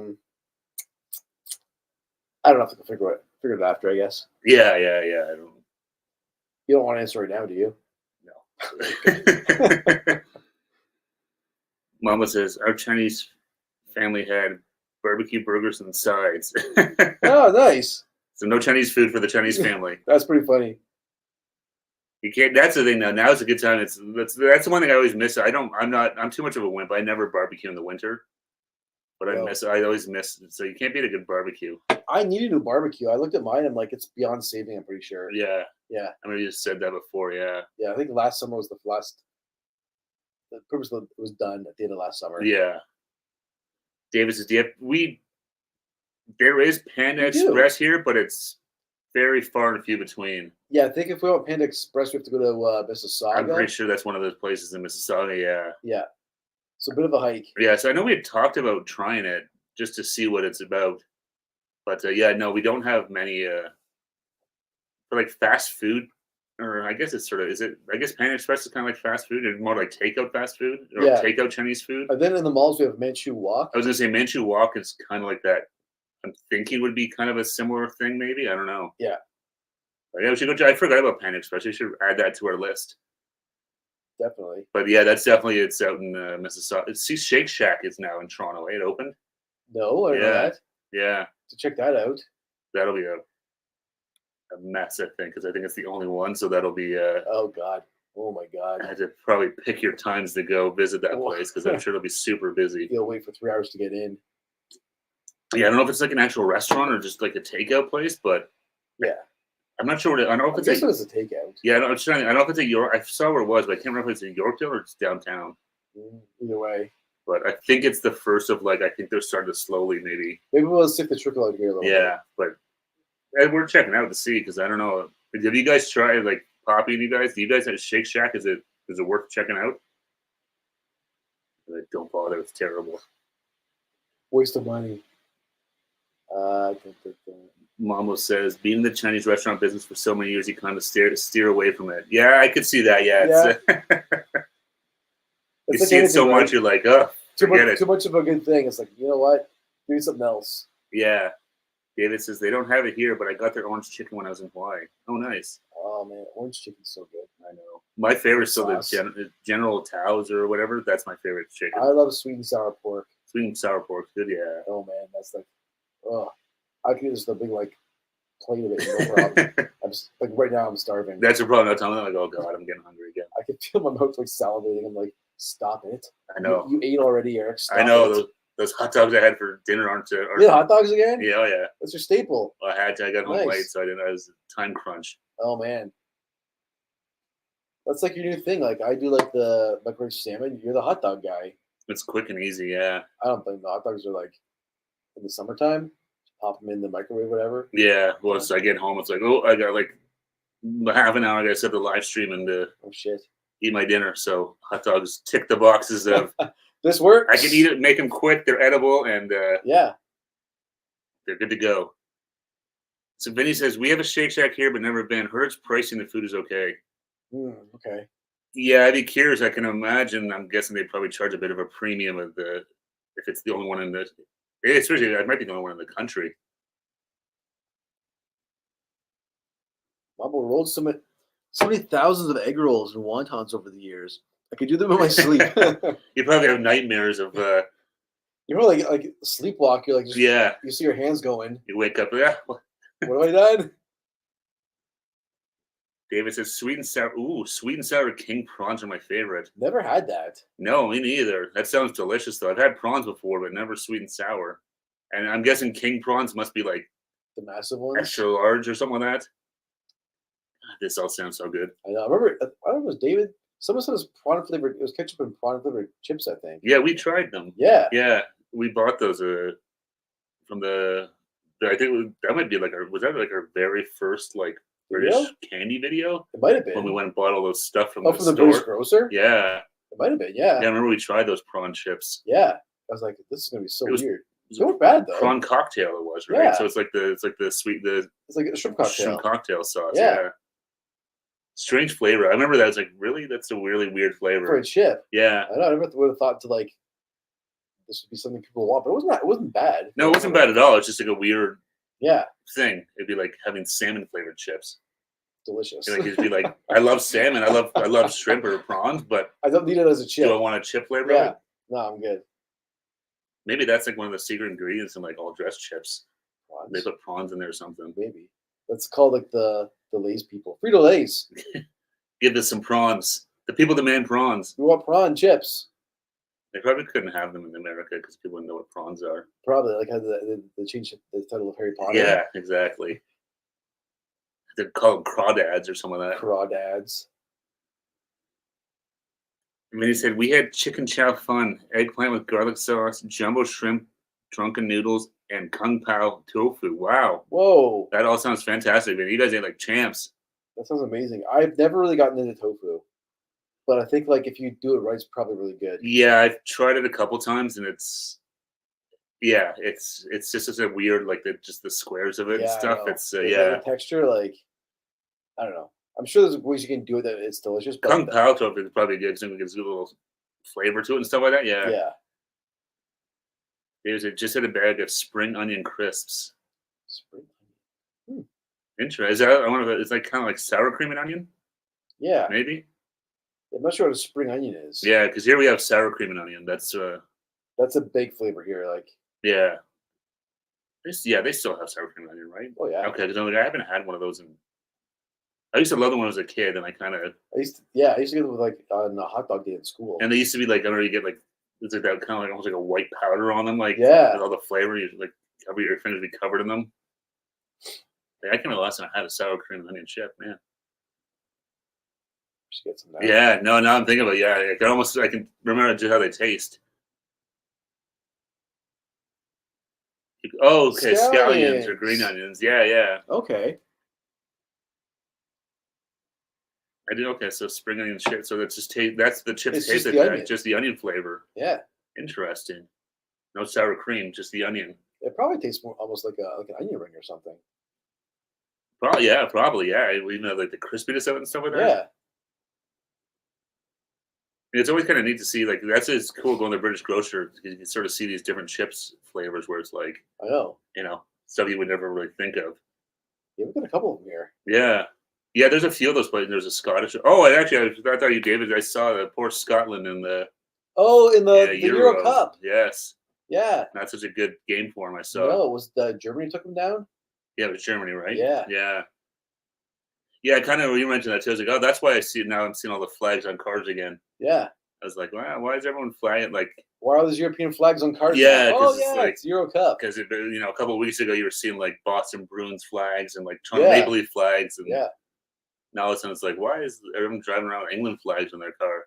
don't know if I can figure it after, I guess. Yeah. I don't. You don't want to answer right now, do you? No. Mama says our Chinese family had barbecue burgers and sides. Oh, nice. So no Chinese food for the Chinese family. That's pretty funny. You can't. That's the thing. Now is a good time. That's the one thing I always miss. I'm too much of a wimp. I never barbecue in the winter, but I always miss. So you can't beat a good barbecue. I need a new barbecue. I looked at mine. I'm like, it's beyond saving. I'm pretty sure. Yeah. Yeah. I mean, you just said that before. Yeah. Yeah. I think last summer was the last. The purpose was done at the end of last summer. Yeah. David says, there is Panda Express here, but it's very far and few between. Yeah, I think if we want Panda Express, we have to go to Mississauga. I'm pretty sure that's one of those places in Mississauga, yeah. Yeah. It's a bit of a hike. Yeah, so I know we had talked about trying it just to see what it's about. But, we don't have many for like fast food. Or I guess it's I guess Panda Express is kind of like fast food. It's more like takeout fast food or takeout Chinese food. And then in the malls, we have Manchu Walk. I was going to say Manchu Walk is kind of like that. I'm thinking would be kind of a similar thing, maybe. I don't know. Yeah. But yeah, we should go. I forgot about Panda Express. We should add that to our list. Definitely. But yeah, it's out in Mississauga. Shake Shack is now in Toronto. It opened. No, I don't know that. Yeah. To check that out. That'll be a mess, I think, because I think it's the only one. So that'll be. Oh God. Oh my God. I had to probably pick your times to go visit that Oh. place because I'm sure it'll be super busy. You'll wait for 3 hours to get in. Yeah, I don't know if it's like an actual restaurant or just like a takeout place, but Yeah. I'm not sure what I don't know if I it's guess like, it was a takeout. yeah, I don't know if it's a York. I saw where it was, but I can't remember if it's in Yorkdale or it's downtown. Either way. But I think it's the first of like I think they're starting to slowly maybe. Maybe we'll stick the trickle out here a little bit. Yeah, but we're checking out to see because I don't know. Have you guys tried like Poppy and you guys? Do you guys have Shake Shack? Is it worth checking out? Like, don't bother. It's terrible. Waste of money. Mamo says, being in the Chinese restaurant business for so many years, you kind of steer away from it. Yeah, I could see that. Yeah, you like see it so anything, much, right? you're like, oh, forget it. Too much of a good thing. It's like, you know what? Do something else. Yeah. David says, they don't have it here, but I got their orange chicken when I was in Hawaii. Oh, nice. Oh, man. Orange chicken's so good. I know. My favorite is still the General Tao's or whatever. That's my favorite chicken. I love sweet and sour pork. Sweet and sour pork. Good, yeah. Oh, man. That's like, oh. I could just a big, like, plate of it. No problem. I'm just, like, right now I'm starving. That's the problem. I'm like, oh, God, I'm getting hungry again. I can feel my mouth, like, salivating. I'm like, stop it. I know. You ate already, Eric. Stop I know. it. Those hot dogs I had for dinner aren't. Yeah, hot dogs again? Yeah, oh, yeah. That's your staple. Well, I had to. I got home late, so I didn't. I was time crunch. Oh man, that's like your new thing. Like I do, like the microwave salmon. You're the hot dog guy. It's quick and easy. Yeah. I don't think the hot dogs are like in the summertime. Pop them in the microwave, whatever. Yeah. Well, so I get home. It's like, oh, I got like half an hour. I got to set the live stream and oh shit, eat my dinner. So hot dogs tick the boxes of. This works. I can eat it, make them quick. They're edible, and yeah, they're good to go. So Vinny says we have a Shake Shack here, but never been. Heard it's pricing. The food is okay. Okay. Yeah, I'd be curious. I can imagine. I'm guessing they probably charge a bit of a premium of the if it's the only one in the. Especially, it might be the only one in the country. Mama rolled so many thousands of egg rolls and wontons over the years. I could do them in my sleep. You probably have nightmares of. You know, like sleepwalk. You're like, just, yeah. You see your hands going. You wake up. Yeah. What have I done? David says sweet and sour. Ooh, sweet and sour king prawns are my favorite. Never had that. No, me neither. That sounds delicious though. I've had prawns before, but never sweet and sour. And I'm guessing king prawns must be like the massive ones, extra large or something like that. This all sounds so good. I know. I remember. I don't know if it was David. Someone said it was prawn flavored. It was ketchup and prawn flavored chips, I think. Yeah, we tried them. Yeah. Yeah, we bought those from the. I think that might be like was that like our very first like British candy video? It might have been when we went and bought all those stuff from the store. British grocer. Yeah, it might have been. Yeah. Yeah, I remember we tried those prawn chips. Yeah, I was like, this is gonna be so weird. They weren't bad though. Prawn cocktail it was, right? Yeah. So it's like the sweet it's like a shrimp cocktail. Shrimp cocktail sauce. Yeah. Yeah. Strange flavor. I remember that. I was like, really? That's a really weird flavor for a chip. Yeah. I know. I never would have thought to like this would be something people want, but it wasn't bad. No, it wasn't bad at all. It's just like a weird thing. It'd be like having salmon flavored chips. Delicious. Like it'd be like, I love salmon. I love shrimp or prawns, but I don't need it as a chip. Do I want a chip flavor? Yeah. No, I'm good. Maybe that's like one of the secret ingredients in like all dressed chips. Prawns. They put prawns in there or something. Maybe. That's called like the Lay's people. Frito Lay's. Give us some prawns. The people demand prawns. We want prawn chips. They probably couldn't have them in America because people didn't know what prawns are. Probably like how they changed the title of Harry Potter. Yeah, exactly. They call them crawdads or something like that. Crawdads. And then he said, we had chicken chow fun, eggplant with garlic sauce, jumbo shrimp, drunken noodles, and kung pao tofu. Wow. Whoa. That all sounds fantastic, man. You guys ate like champs. That sounds amazing. I've never really gotten into tofu, but I think like if you do it right, it's probably really good. Yeah, I've tried it a couple times, and it's just as a weird like just the squares of it and stuff. It's the texture, like I don't know. I'm sure there's ways you can do it that it's delicious. But kung pao tofu is probably good because it gives a little flavor to it and stuff like that. Yeah. Yeah. Just had a bag of spring onion crisps. Spring onion. Interesting. Is that it's like kind of like sour cream and onion? Yeah. Maybe. I'm not sure what a spring onion is. Yeah, because here we have sour cream and onion. That's a big flavor here. Like yeah. They still have sour cream and onion, right? Oh yeah. Okay, because I haven't had one of those in. I used to love them when I was a kid, and I kind of. I used to get them with like on a hot dog day in school. And they used to be like, I don't know, you get like it's like that kind of like almost like a white powder on them, like Yeah. with all the flavor. You like cover your fingers, be covered in them. Like, I can't remember the last time I had a sour cream and onion chip, man. Just get some. Yeah, no, now I'm thinking about it, yeah. I can remember just how they taste. Oh, okay, scallions or green onions. Yeah, yeah. Okay. I did okay. So spring onion chip. So that's that's the chips It's taste just like the that. onion. Just the onion flavor. Yeah. Interesting. No sour cream, just the onion. It probably tastes more almost like an onion ring or something. Probably, yeah. We know like the crispiness of it and stuff like that. Yeah. It's always kind of neat to see, like, that's it's cool going to the British grocer because you can sort of see these different chips flavors where it's like, I know. Stuff you would never really think of. Yeah, we've got a couple of them here. Yeah. Yeah, there's a few of those places. There's a Scottish. Oh, and actually, I thought you, David, I saw the poor Scotland in the in the Euro Cup. Yes. Yeah. Not such a good game for him, I saw. No, was Germany took them down? Yeah, it was Germany, right? Yeah. Yeah. Yeah, kind of, you mentioned that too. I was like, oh, that's why I see it now. I'm seeing all the flags on cars again. Yeah. I was like, wow, why is everyone flying? Like, why are those European flags on cars? Yeah, Oh, yeah, it's Euro Cup. Because a couple of weeks ago you were seeing like Boston Bruins flags and like Toronto Maple Leaf flags, and now all of a sudden it's like, why is everyone driving around with England flags in their car?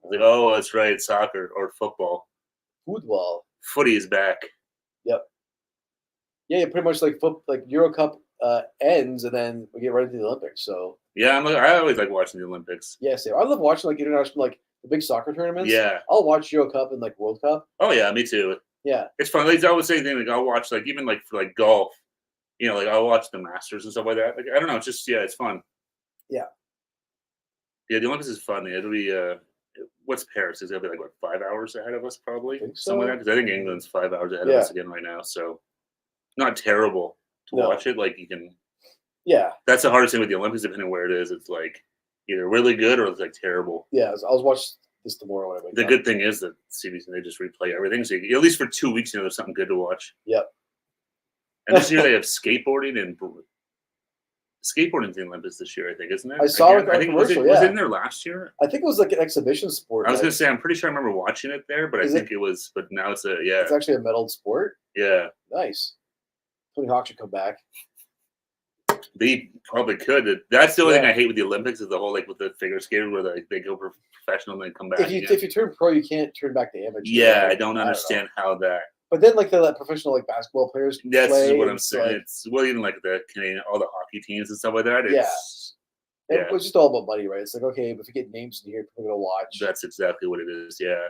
I was like, oh, that's right, soccer or football. Football. Footy is back. Yep. Yeah, pretty much like Euro Cup ends, and then we get right into the Olympics. So yeah, I always like watching the Olympics. Yeah, I love watching like international, like the big soccer tournaments. Yeah, I'll watch Euro Cup and like World Cup. Oh yeah, me too. Yeah, it's fun. Like, I always say thing like I'll watch like even like for like golf, like I'll watch the Masters and stuff like that. Like I don't know, it's just it's fun. Yeah. Yeah, the Olympics is fun. It'll be what's Paris? Is it gonna be like what 5 hours ahead of us probably? Something like that because I think England's 5 hours ahead of us again right now. So not terrible to watch it. Like you can. Yeah. That's the hardest thing with the Olympics, depending on where it is. It's like either really good or it's like terrible. Yeah, I'll watch this tomorrow when I wake up. The good thing is that CBC, they just replay everything, so at least for 2 weeks, there's something good to watch. Yep. And this year they have skateboarding and skateboarding's in the Olympics this year, I think, isn't it? I saw it. I think was it in there last year? I think it was like an exhibition sport. I was gonna say I'm pretty sure I remember watching it there, but I think it was. But now it's It's actually a medaled sport. Yeah. Nice. Tony Hawk should come back. They probably could. That's the only thing I hate with the Olympics is the whole like with the figure skating where they go professional and then come back. If you turn pro, you can't turn back to amateur. Yeah, I don't understand how that. But then like the professional like basketball players. That's what I'm saying. Like, it's even like the Canadian, all the hockey teams and stuff like that. It's just all about money, right? It's like, okay, but if you get names in here, people are gonna watch. That's exactly what it is. Yeah.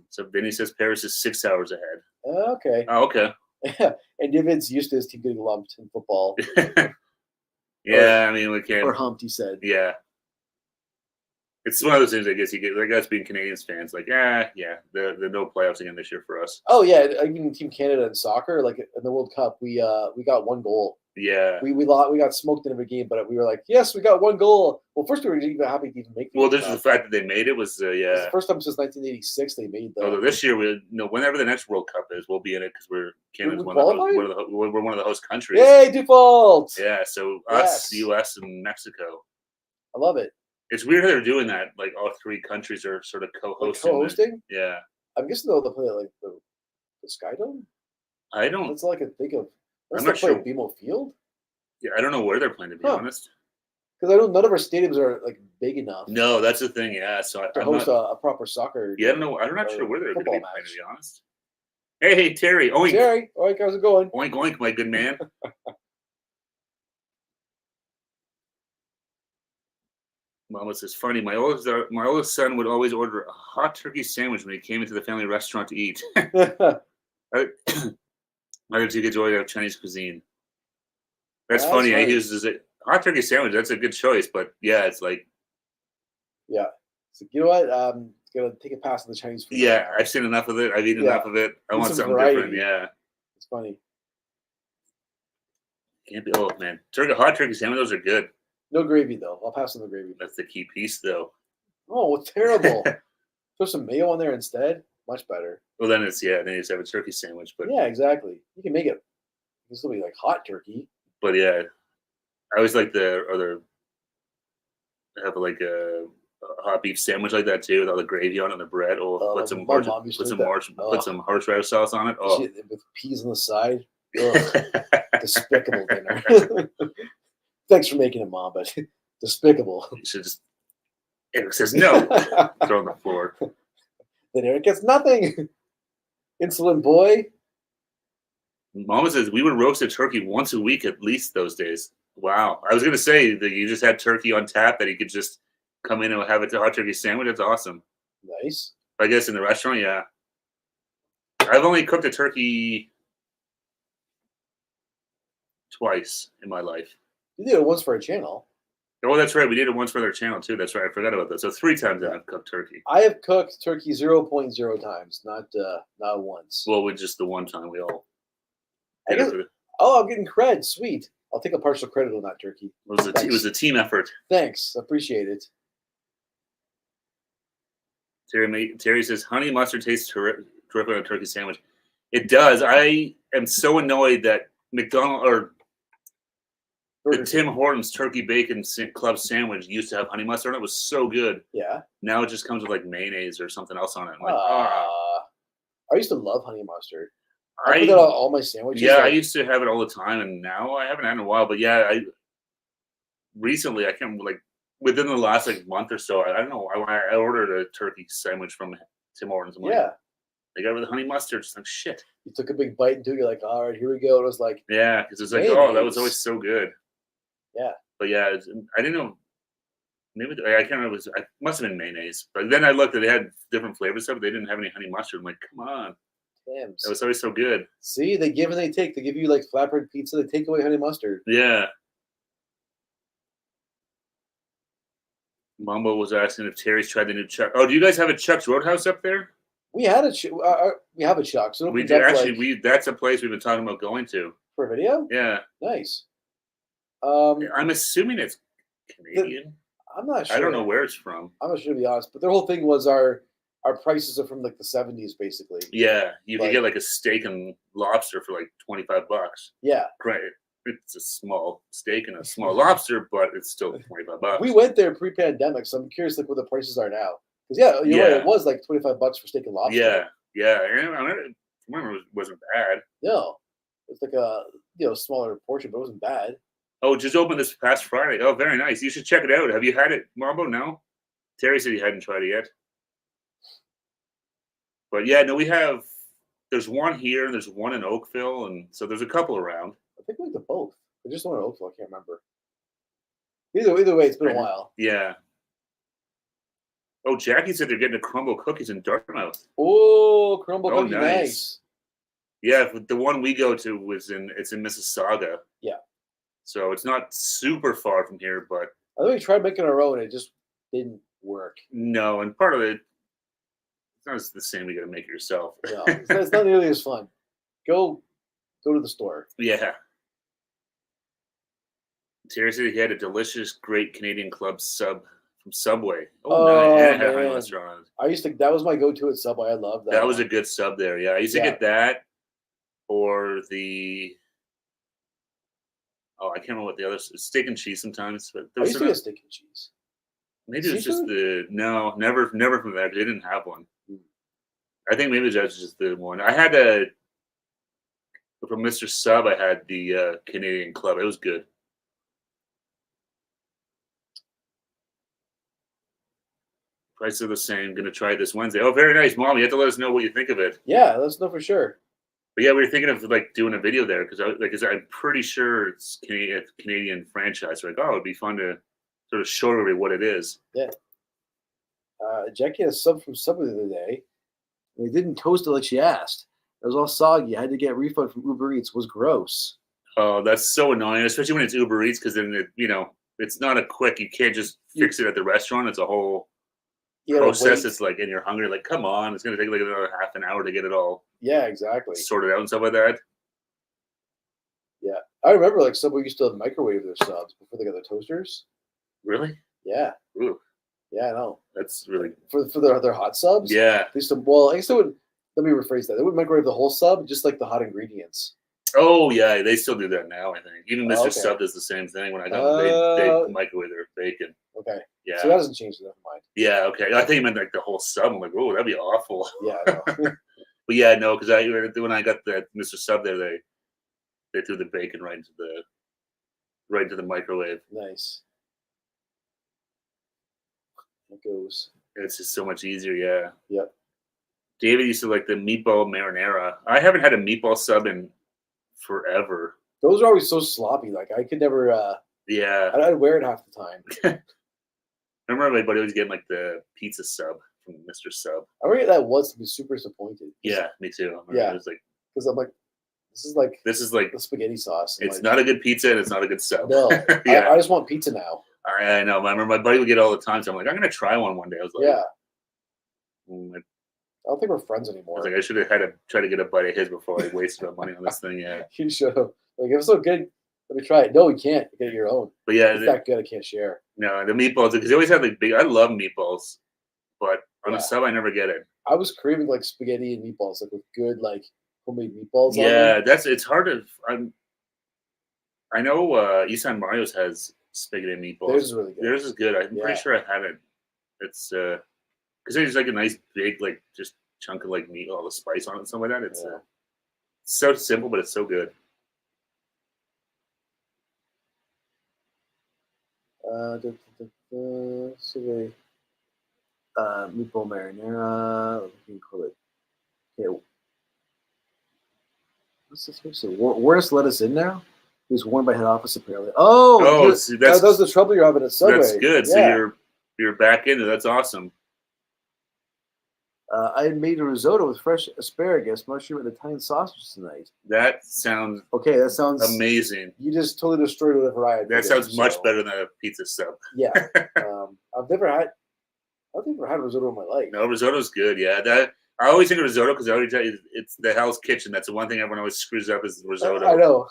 So Vinny says Paris is 6 hours ahead. Okay. Oh, okay. And David's used to his team getting lumped in football. Yeah, I mean we can't. Or humped, he said. Yeah. It's one of those things. I guess you get like us being Canadians fans, like the no playoffs again this year for us. Oh yeah, even Team Canada in soccer, like in the World Cup, we got one goal. Yeah, we got smoked in every game, but we were like, yes, we got one goal. Well, first we were even happy to even make. Well, there's the fact that they made it was It's the first time since 1986 they made the. Although this year whenever the next World Cup is, we'll be in it because we're Canada's we're one of the host countries. Yay, default! Yeah, so us, U.S. and Mexico. I love it. It's weird how they're doing that. Like all three countries are sort of co-hosting. Co-hosting? Yeah. I'm guessing they'll play like the Sky Dome. I don't. That's all I can think of. I'm not sure. BMO Field. Yeah, I don't know where they're playing to be honest. Because I know none of our stadiums are like big enough. No, that's the thing. Yeah, so to host a proper soccer. Yeah, I don't know. I'm not sure where they're going to be playing. To be honest. Hey, Terry. Oink. Terry. Oink. How's it going? Oink, oink, my good man. Mama says, funny. My oldest son would always order a hot turkey sandwich when he came into the family restaurant to eat. My other two kids always have Chinese cuisine. That's funny. He uses it. Hot turkey sandwich. That's a good choice, but yeah, it's like. Yeah. So you know what? Gonna take a pass on the Chinese food. Yeah, I've seen enough of it. I've eaten enough of it. I want something different. Yeah. It's funny. Can't be. Oh man, hot turkey sandwich. Those are good. No gravy though. I'll pass on the gravy. That's the key piece, though. Oh, terrible! Throw some mayo on there instead. Much better. Well, then it's then you just have a turkey sandwich. But yeah, exactly. You can make it This will be like hot turkey. But yeah, I always like the other have like a hot beef sandwich like that too, with all the gravy on it and the bread. Oh, put some horseradish sauce on it. Oh, with peas on the side. Despicable dinner. Thanks for making it, Mom, but despicable. You should just. Eric says no. Throw on the floor. Then Eric gets nothing. Insolent boy. Mama says we would roast a turkey once a week at least those days. Wow. I was gonna say that you just had turkey on tap that you could just come in and have a hot turkey sandwich. That's awesome. Nice. I guess in the restaurant, yeah. I've only cooked a turkey twice in my life. You did it once for a channel. Oh, that's right. We did it once for their channel too. That's right. I forgot about that. So 3 times I've cooked turkey. I have cooked turkey 0.0 times, not once. Well, with just the one time we all. I'm getting cred. Sweet. I'll take a partial credit on that turkey. It was a team effort. Thanks. Appreciate it. Terry says honey mustard tastes terrific on a turkey sandwich. It does. I am so annoyed that McDonald's or the Tim Hortons turkey bacon club sandwich used to have honey mustard on it. It was so good. Yeah. Now it just comes with like mayonnaise or something else on it. I'm like, I used to love honey mustard. I put that on all my sandwiches. Yeah, I used to have it all the time, and now I haven't had it in a while. But yeah, recently I can't like within the last like month or so. I don't know. I ordered a turkey sandwich from Tim Hortons. Yeah. They got it with honey mustard. Just like shit. You took a big bite into it. You're like, all right, here we go. It was like, yeah, because it's like, oh, that was always so good. Yeah. But yeah, I didn't know. Maybe I can't remember. It must have been mayonnaise. But then I looked and they had different flavors of it. They didn't have any honey mustard. I'm like, come on. Damn. That was always so good. See, they give and they take. They give you like flatbread pizza. They take away honey mustard. Yeah. Mambo was asking if Terry's tried the new Chuck. Oh, do you guys have a Chuck's Roadhouse up there? We had we have a Chuck's. So we did actually. That's a place we've been talking about going to for a video. Yeah. Nice. I'm assuming it's Canadian. I'm not sure. I don't know where it's from. I'm not sure to be honest, but their whole thing was our prices are from like the 70s, basically. Yeah, you can get like a steak and lobster for like $25. Yeah, great. It's a small steak and a small lobster, but it's still $25. We went there pre-pandemic, so I'm curious like what the prices are now. Because you're right, it was like $25 for steak and lobster. Yeah. And I remember it wasn't bad. No, it's like a smaller portion, but it wasn't bad. Oh, just opened this past Friday. Oh, very nice. You should check it out. Have you had it, Marbo? No? Terry said he hadn't tried it yet. But yeah, no, there's one here and there's one in Oakville. And so there's a couple around. I think we went to both. There's just one in Oakville. I can't remember. Either way, it's been a while. Yeah. Oh, Jackie said they're getting a crumble cookies in Dartmouth. Oh, crumble cookie, nice. Yeah, the one we go to it's in Mississauga. Yeah. So it's not super far from here, but I think we tried making our own. It just didn't work. No, and part of it, it's not the same. You got to make it yourself. No, it's not nearly as fun. Go to the store. Yeah. Terry said he had a delicious, great Canadian Club sub from Subway. Oh, nice. Man. Restaurant. That was my go-to at Subway. I love that. That was a good sub there. Yeah, I used to get that or the. Oh, I can't remember what the other steak and cheese sometimes. But I used to get steak and cheese. Maybe it was just never from there. They didn't have one. I think maybe that's just the one. I had from Mr. Sub. I had the Canadian Club. It was good. Prices are the same. Going to try it this Wednesday. Oh, very nice, Mom. You have to let us know what you think of it. Yeah, let us know for sure. But yeah, we were thinking of like doing a video there because I'm pretty sure it's a Canadian franchise. Like, it'd be fun to sort of show everybody what it is. Yeah. Jackie had a sub from Subway the other day. They didn't toast it like she asked. It was all soggy. I had to get a refund from Uber Eats. It was gross. Oh, that's so annoying, especially when it's Uber Eats because then it's not a quick. You can't just fix it at the restaurant. It's a whole process. It's like, and you're hungry. Like, come on, it's gonna take like another half an hour to get it all. Yeah, exactly. Sorted out and stuff like that. Yeah, I remember like Subway used to microwave their subs before they got the toasters. Really? Yeah. Ooh. Yeah, I know. That's really for their hot subs. Yeah. They used to, I guess they would. Let me rephrase that. They would microwave the whole sub, just like the hot ingredients. Oh yeah, they still do that now. I think even Mr. Okay. Sub does the same thing. When I got they microwave their bacon. Okay. Yeah. So that doesn't change. Never mind. Yeah. Okay. I think you meant like the whole sub. I'm like, oh, that'd be awful. Yeah. I know. But yeah, no, because when I got the Mr. Sub there, they threw the bacon right into the microwave. Nice. It goes. It's just so much easier. Yeah. Yep. David used to like the meatball marinara. I haven't had a meatball sub in forever. Those are always so sloppy. Like I could never. Yeah. I'd wear it half the time. I remember my buddy always getting like the pizza sub from Mr. Sub. I remember that once to be super disappointed. Yeah, me too. Yeah. It was like, because I'm like, this is like the spaghetti sauce. It's like, not a good pizza and it's not a good sub. No, yeah. I just want pizza now. I know. I remember my buddy would get it all the time, so I'm like, I'm gonna try one day. I was like, yeah. I don't think we're friends anymore. I was like, I should have had to try to get a bite of his before I wasted my money on this thing. Yeah, you should have. Like, if it's so good, let me try it. No, you can't. You get your own. But yeah, it's that good. I can't share. No, the meatballs because they always have like big. I love meatballs, but on a sub, I never get it. I was craving like spaghetti and meatballs, like with good like homemade meatballs. Yeah, it's hard to. I know Isan Mario's has spaghetti and meatballs. Theirs is really good. Theirs is good. I'm pretty sure I had it. It's because there's like a nice big like just chunk of like meat, all the spice on it, and stuff like that. It's so simple, but it's so good. Meatball marinara. What do you call it? Okay. What's this here? So Warnis let us in now. He was warned by head office apparently. Oh, see, that's the trouble you're having at Subway. That's good. Yeah. So you're back into that's awesome. I made a risotto with fresh asparagus, mushroom, and Italian sausage tonight. That sounds okay. That sounds amazing. You just totally destroyed whatever I had. That sounds much better than a pizza sub. Yeah, I've never had risotto in my life. No, risotto's good. Yeah, I always think of risotto because I already tell you it's the Hell's Kitchen. That's the one thing everyone always screws up is risotto. I know.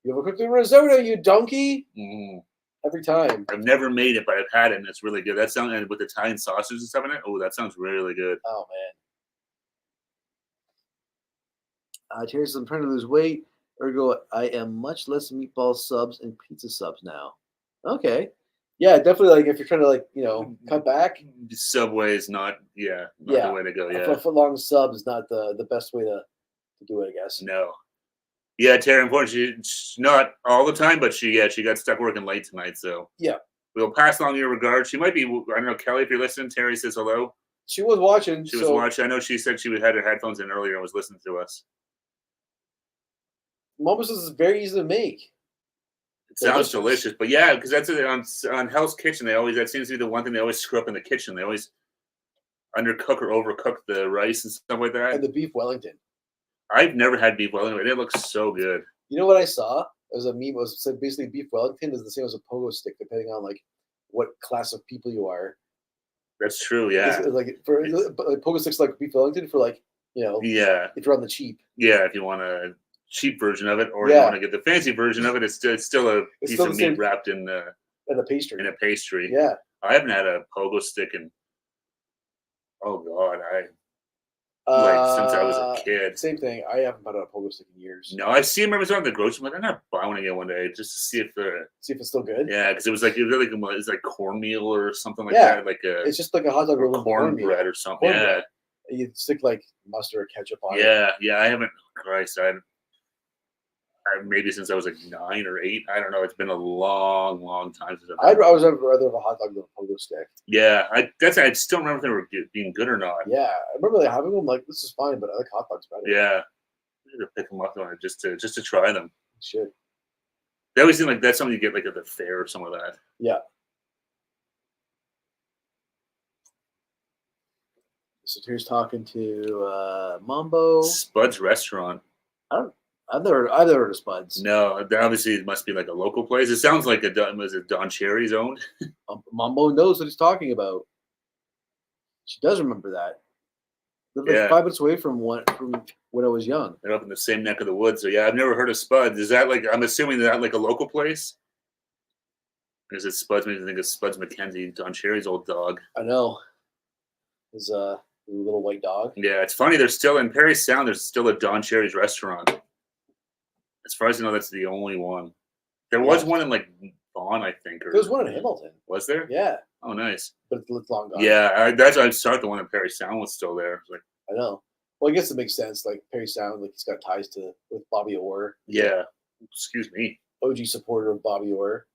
You ever cooked a risotto, you donkey? Mm. Every time. I've never made it, but I've had it, and it's really good. That sounds and with Italian sausage and stuff in it. Oh, that sounds really good. Oh man. Terry says I'm trying to lose weight. Ergo, I am much less meatball subs and pizza subs now. Okay. Yeah, definitely. Like if you're trying to cut back, Subway is not the way to go. Yeah, a foot long sub is not the best way to do it. I guess. No. Yeah, Terry. Unfortunately, she's not all the time, but she got stuck working late tonight. So yeah, we'll pass along your regards. She might be. I don't know, Kelly. If you're listening, Terry says hello. She was watching. She was watching. I know she said she had her headphones in earlier and was listening to us. Momos is very easy to make. It sounds delicious, but yeah, because that's on Hell's Kitchen. That seems to be the one thing they always screw up in the kitchen. They always undercook or overcook the rice and stuff like that. And the beef Wellington. I've never had beef Wellington. It looks so good. You know what I saw? It was a meme. It said basically beef Wellington is the same as a pogo stick, depending on like what class of people you are. That's true. Yeah. It's like for pogo sticks like beef Wellington for like if you're on the cheap. Yeah, if you want a cheap version of it, or you want to get the fancy version of it, it's still a piece of meat wrapped in a pastry. In a pastry. Yeah. I haven't had a pogo stick in since I was a kid. Same thing. I haven't bought a pogo stick in years. No, I see them every time at the grocery. I'm like, I'm gonna buy one again one day just to see if it's still good. Yeah, because it's like cornmeal or something like that. Like it's just like a hot dog roll in cornbread or something. Yeah. You stick like mustard or ketchup on it. Yeah. I haven't. Christ, I maybe since I was like 9 or 8. I don't know. It's been a long, long time since I'd rather have a hot dog than a pogo stick. Yeah, I still remember if they were being good or not. Yeah, I remember having them. Like, this is fine, but I like hot dogs better. Yeah, I need to pick them up on it just to try them. Should. They always seem like that's something you get like at the fair or something like that. Yeah. So here's talking to Mambo. Spud's Restaurant. I've never heard of Spuds. No, obviously it must be like a local place. It sounds like was it Don Cherry's owned? Mambo knows what he's talking about. She does remember that. Lived like 5 minutes away from when I was young. They're up in the same neck of the woods. So yeah, I've never heard of Spuds. Is that like I'm assuming that like a local place? Or is it Spuds? Makes me think of Spuds McKenzie, Don Cherry's old dog. I know. His little white dog. Yeah, it's funny. There's still in Perry Sound. There's still a Don Cherry's restaurant. As far as I know, that's the only one. There was one in like Vaughan, I think. Or There was one in Hamilton. Was there? Yeah. Oh, nice. But it's long gone. Yeah, I thought the one in Perry Sound was still there. Like, I know. Well, I guess it makes sense. Like Perry Sound, like he's got ties with Bobby Orr. Yeah. Excuse me. OG supporter of Bobby Orr.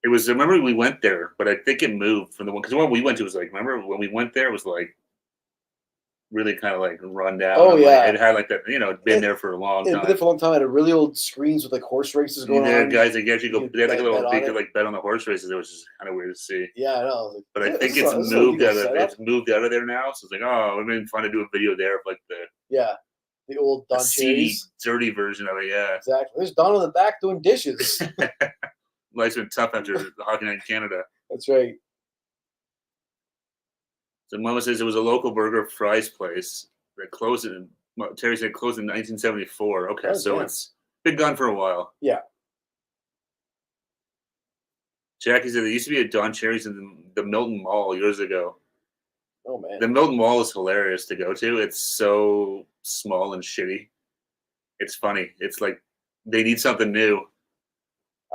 It was. I remember we went there, but I think it moved from the one because the one we went to was like. Remember when we went there? It was like really kind of like run down. Oh yeah, like, it had like that. You know, it'd been there for a long time. It'd been there for a long time. It had really old screens with like horse races going on. Guys, like actually go. They had like a little. They could like bet on the horse races. It was just kind of weird to see. Yeah, I know. Like, but I think it's moved out of. It's moved out of there now. So it's like, oh, it would have been fun to do a video there of like the old Don seedy, dirty version of it. Yeah, exactly. There's Don in the back doing dishes. Life's been tough after the Hockey Night in Canada. That's right. So Mama says it was a local burger fries place that closed in. Terry said closed in 1974. Okay, so it's been gone for a while. Yeah. Jackie said there used to be a Don Cherry's in the Milton Mall years ago. Oh man. The Milton Mall is hilarious to go to. It's so small and shitty. It's funny. It's like they need something new.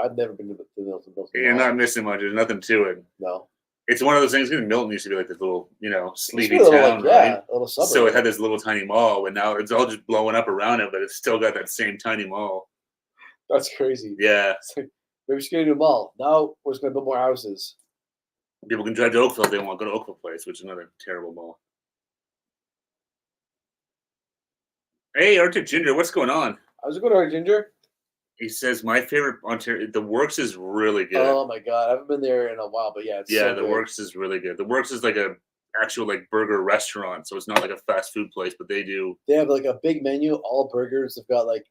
I've never been to the Milton Mall. You're not missing much. There's nothing to it. No. It's one of those things. Milton used to be like this little, sleepy like, town, right? A little suburb. So it had this little tiny mall, and now it's all just blowing up around it, but it's still got that same tiny mall. That's crazy. Yeah. It's like, maybe we should get a new mall. Now we're just going to build more houses. People can drive to Oakville if they want to go to Oakville Place, which is another terrible mall. Hey, Arctic Ginger, what's going on? How's it going, Arctic Ginger? He says my favorite Ontario. The Works is really good. Oh my god, I haven't been there in a while, but yeah, it's so the good. Works is really good. The Works is like a actual like burger restaurant, so it's not like a fast food place, but they have like a big menu, all burgers. They've got like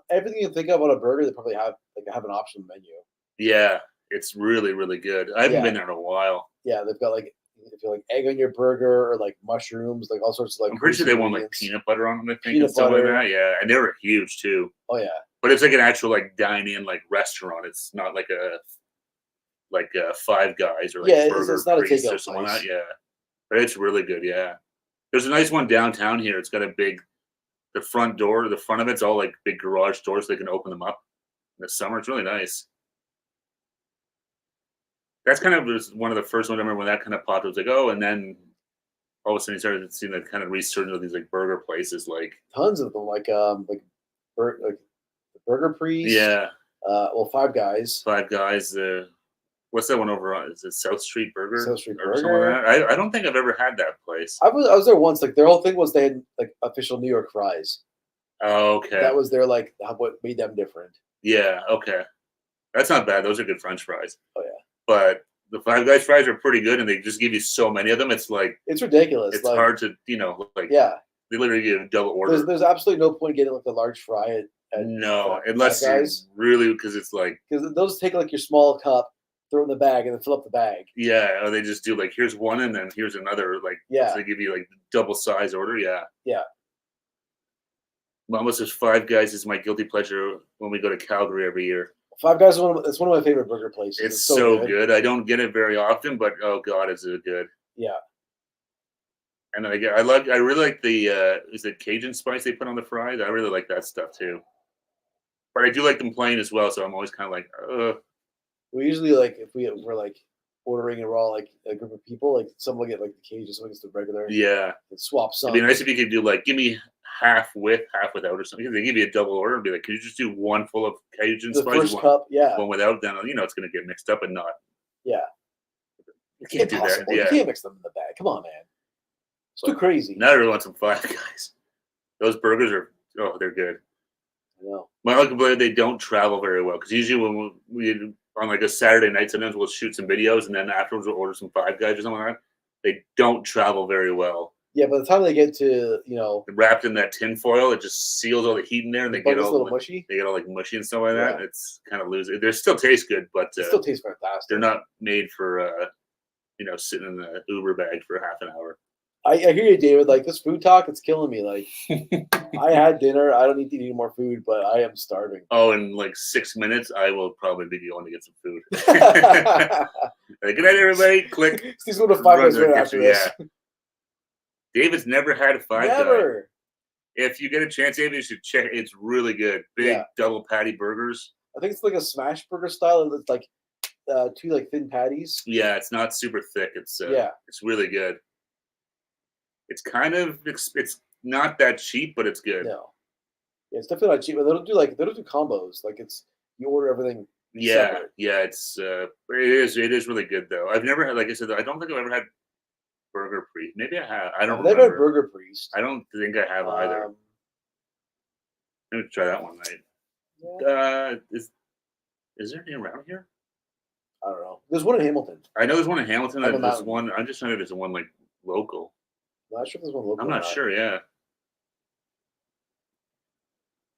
everything you think of on a burger. They probably have an option menu. Yeah, it's really really good. I haven't been there in a while. Yeah, they've got like if you like egg on your burger or like mushrooms, like all sorts of like. I'm pretty sure they want like peanut butter on them. I think and stuff like that. Yeah, and they were huge too. Oh yeah. But it's like an actual like dine-in like restaurant. It's not like a Five Guys or like Burger it's not a Priest or something like that. Yeah, but it's really good. Yeah, there's a nice one downtown here. It's got the front door, the front of it's all like big garage doors. So they can open them up in the summer. It's really nice. That's kind of was one of the first ones I remember when that kind of popped. It was like, oh, and then all of a sudden you started seeing that kind of resurgence of these like burger places, like tons of them, like Burger Priest. Yeah. Five Guys. Five Guys. What's that one over on? Is it South Street Burger? South Street or Burger. Something like that? I don't think I've ever had that place. I was there once. Like their whole thing was they had like official New York fries. Oh, okay. That was their like what made them different. Yeah. Okay. That's not bad. Those are good French fries. Oh yeah. But the Five Guys fries are pretty good, and they just give you so many of them. It's like it's ridiculous. It's hard to They literally give a double order. There's absolutely no point getting like the large fry unless you really because it's like because those take like your small cup, throw it in the bag, and then fill up the bag. Yeah, or they just do like here's one and then here's another so they give you like double size order. Yeah. Yeah. Mama says Five Guys is my guilty pleasure when we go to Calgary every year. Five Guys is it's one of my favorite burger places. It's so good. I don't get it very often, but oh god, is it good? Yeah. And I really like the is it Cajun spice they put on the fries? I really like that stuff too. But I do like them plain as well, so I'm always kind of like, We usually like if we're like ordering and we're all like a group of people, like some will get like the Cajun, some gets the regular. Yeah. And swap some. It'd be nice if you could do like give me half with, half without or something. They give you a double order and be like, can you just do one full of Cajun spice? First cup, one without, then it's gonna get mixed up and not. Yeah. You can't Impossible. do that. Yeah. You can't mix them in the bag. Come on, man. It's too crazy. Now I really want some Five Guys. Those burgers are they're good. I know. My lucky player, they don't travel very well because usually when we on like a Saturday night, sometimes we'll shoot some videos and then afterwards we'll order some Five Guys or something like that. They don't travel very well. Yeah, by the time they get to wrapped in that tin foil, it just seals all the heat in there, and they get all mushy. They get all like mushy and stuff like that. It's kind of losing. They still taste good, but it still tastes fantastic. They're not made for sitting in the Uber bag for half an hour. I hear you, David. Like this food talk, it's killing me. Like I had dinner. I don't need to eat any more food, but I am starving. Oh, in like 6 minutes, I will probably be going to get some food. Good night, everybody. Click. He's going to Five Guys right after this. David's never had a Five Guys. Never. If you get a chance, David, you should check. It's really good. Big double patty burgers. I think it's like a smash burger style. It's like 2 like thin patties. Yeah, it's not super thick. It's it's really good. It's kind of it's not that cheap, but it's good. No, yeah, it's definitely not cheap. But they don't do combos. Like it's you order everything. Yeah, separate. yeah, it is really good though. I've never had, like I said, I don't think I've ever had Burger Priest. Maybe I have. I don't I've never had remember. Burger Priest. I don't think I have either. Let me try that one night. Yeah. Is there any around here? I don't know. There's one in Hamilton. I know there's one in Hamilton. I'm There's one. I'm just trying to. There's one like local. I'm not sure if there's one local. I'm not sure. Yeah.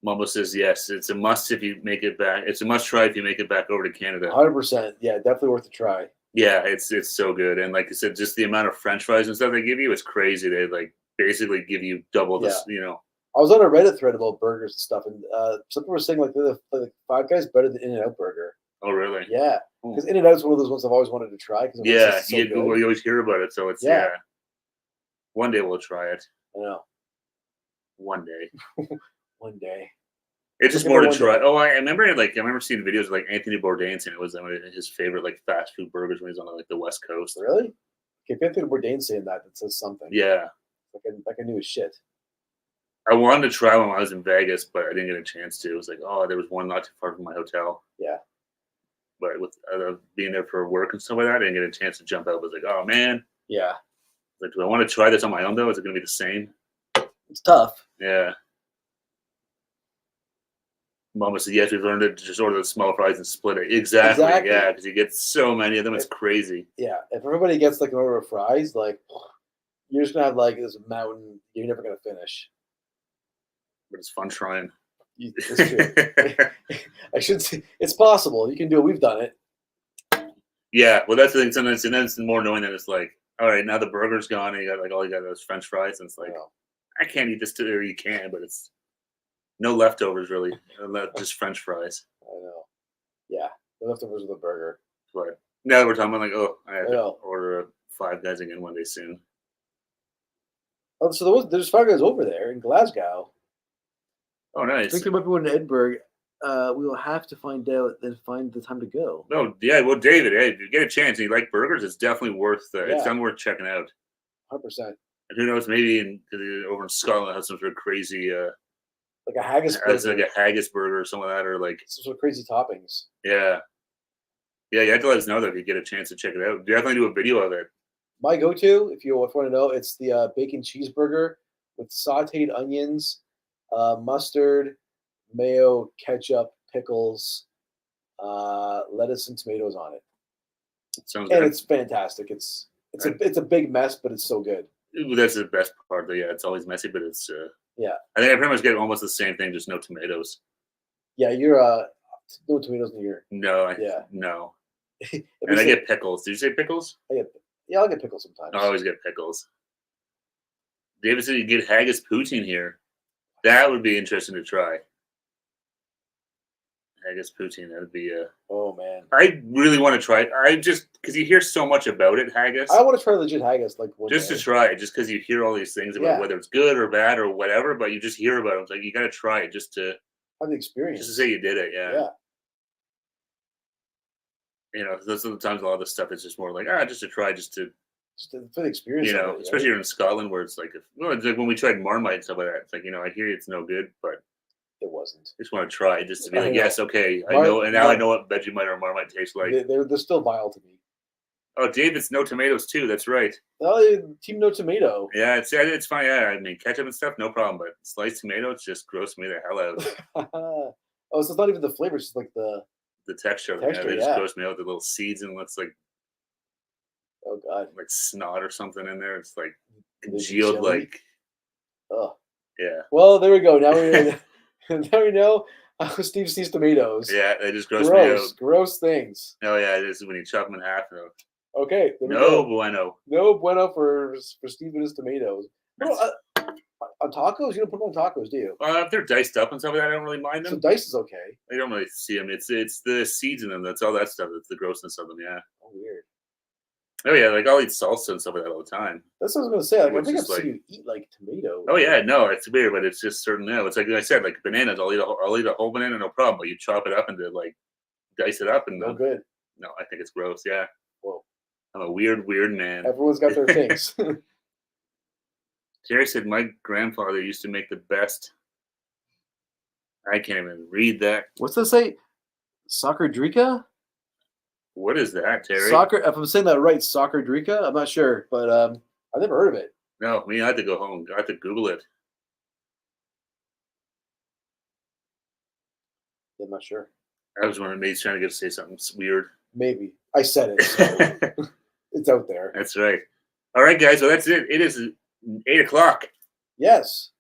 Mumbo says yes. It's a must if you make it back. It's a must try if you make it back over to Canada. 100%. Yeah, definitely worth a try. Yeah, it's so good. And like I said, just the amount of French fries and stuff they give you, it's crazy. They like basically give you double this. You know. I was on a Reddit thread about burgers and stuff, and some people were saying like the Five Guys better than In-N-Out Burger. Oh really? Yeah, because In-N-Out's one of those ones I've always wanted to try. Yeah, you always hear about it, so it's One day we'll try it. I know. One day. One day. It's just more to try. Oh, I remember seeing videos of like Anthony Bourdain saying it was his favorite like fast food burgers when he's on like the West Coast. Really? Okay, if Anthony Bourdain saying that says something. Yeah. Like I knew his shit. I wanted to try one when I was in Vegas, but I didn't get a chance to. It was like, oh, there was one not too far from my hotel. Yeah. But with being there for work and stuff like that, I didn't get a chance to jump out. I was like, oh man. Yeah. Like, do I want to try this on my own though? Is it going to be the same? It's tough. Yeah. Mama said, yes, we've learned to just order the small fries and split it. Exactly. Yeah, because you get so many of them. It's crazy. Yeah. If everybody gets like an order of fries, like you're just going to have like this mountain you're never going to finish. But it's fun trying. It's true. I should say it's possible. You can do it. We've done it. Yeah. Well, that's the thing. Sometimes, and then it's more knowing that it's like, all right, now the burger's gone and you got like all you got those French fries. And it's like, I can't eat this today, or you can, but it's no leftovers really. Just French fries. I know. Yeah. The leftovers of the burger. But now that we're talking about like, oh, I have to order a Five Guys again one day soon. Oh, so there's Five Guys over there in Glasgow. Oh, nice. I think there might be one in Edinburgh. We will have to find out and find the time to go. Oh, yeah. Well, David, hey, if you get a chance and you like burgers, it's definitely worth it's definitely worth checking out. 100%. And who knows, maybe over in Scotland has some sort of crazy like a haggis burger. It's like a haggis burger or something like that, or like some sort of crazy toppings. Yeah. Yeah, you have to let us know that if you get a chance to check it out. Definitely do a video of it. My go-to, if you want to know, it's the bacon cheeseburger with sauteed onions, mustard, mayo, ketchup, pickles, lettuce, and tomatoes on it. Sounds good. And it's fantastic. It's a big mess, but it's so good. That's the best part, though. Yeah, it's always messy, but it's yeah. I think I pretty much get almost the same thing, just no tomatoes. Yeah, you're no tomatoes in your. No, no. And I get pickles. Did you say pickles? I'll get pickles sometimes. I always get pickles. David said you get haggis poutine here. That would be interesting to try. Haggis poutine, that would be oh man. I really want to try it. I just because you hear so much about it, haggis. I want to try legit haggis like one just day. To try it, just because you hear all these things about whether it's good or bad or whatever, but you just hear about it. It's like you gotta try it just to have the experience. Just to say you did it, yeah. You know, those are the times a lot of this stuff is just more like just to try, just for the experience. You know, especially here in Scotland where it's like it's like when we tried Marmite and stuff like that. It's like, I hear it's no good, but it wasn't. I just want to try just to be like, yes, okay, I know, and now I know what Vegemite or Marmite tastes like. They're still vile to me. Oh, David's no tomatoes too. That's right. Oh, team no tomato. Yeah, it's fine. Yeah, I mean ketchup and stuff, no problem. But sliced tomatoes just gross me the hell out. So it's not even the flavor; it's just like the texture. They just gross me out. The little seeds and looks like, oh god, like snot or something in there. It's like congealed, like. Oh. Yeah. Well, there we go. Now we know how Steve sees tomatoes. Yeah, they just gross me out. Gross things. Oh yeah, it is when you chop them in half. Okay. No bueno. No bueno for Steve and his tomatoes. On tacos, you don't put them on tacos, do you? If they're diced up and stuff like that, I don't really mind them. So diced is okay. I don't really see them. It's the seeds in them. That's all that stuff. That's the grossness of them. Yeah. Oh, weird. Oh yeah, like I'll eat salsa and stuff like that all the time. That's what I was gonna say. Like I think I've seen you eat like tomatoes. Oh yeah, no, it's weird, but it's just certain. No, it's like I said, like bananas. I'll eat a whole banana, no problem. But you chop it up and like dice it up, and No good. no, I think it's gross. Yeah, Whoa. I'm a weird man. Everyone's got their things. Jerry said my grandfather used to make the best. I can't even read that. What's that say? Soccer-drika? What is that, Terry? Soccer. If I'm saying that right, soccer-drika. I'm not sure, but I've never heard of it. No, I had to go home. I had to Google it. I'm not sure. I was wondering, maybe he's trying to get to say something weird. Maybe I said it. So it's out there. That's right. All right, guys. Well, that's it. It is 8 o'clock. Yes.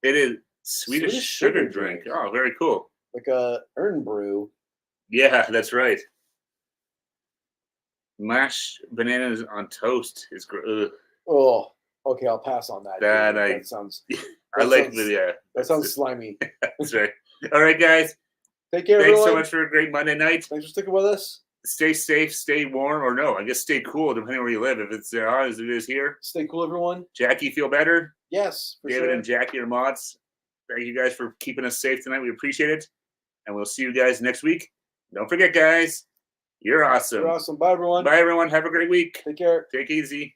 It is Swedish sugar drink. Oh, very cool. Like a urn brew. Yeah, that's right. Mashed bananas on toast is great. Oh, okay. I'll pass on that. That sounds. I like the yeah. That sounds slimy. That's right. All right, guys. Take care. Thanks everyone. so much for a great Monday night. Thanks for sticking with us. Stay safe, stay warm, or no, I guess stay cool depending where you live. If it's hot as it is here. Stay cool, everyone. Jackie, feel better? Yes, for David sure. and Jackie are mods. Thank you guys for keeping us safe tonight. We appreciate it. And we'll see you guys next week. Don't forget, guys, you're awesome. You're awesome. Bye, everyone. Bye, everyone. Have a great week. Take care. Take it easy.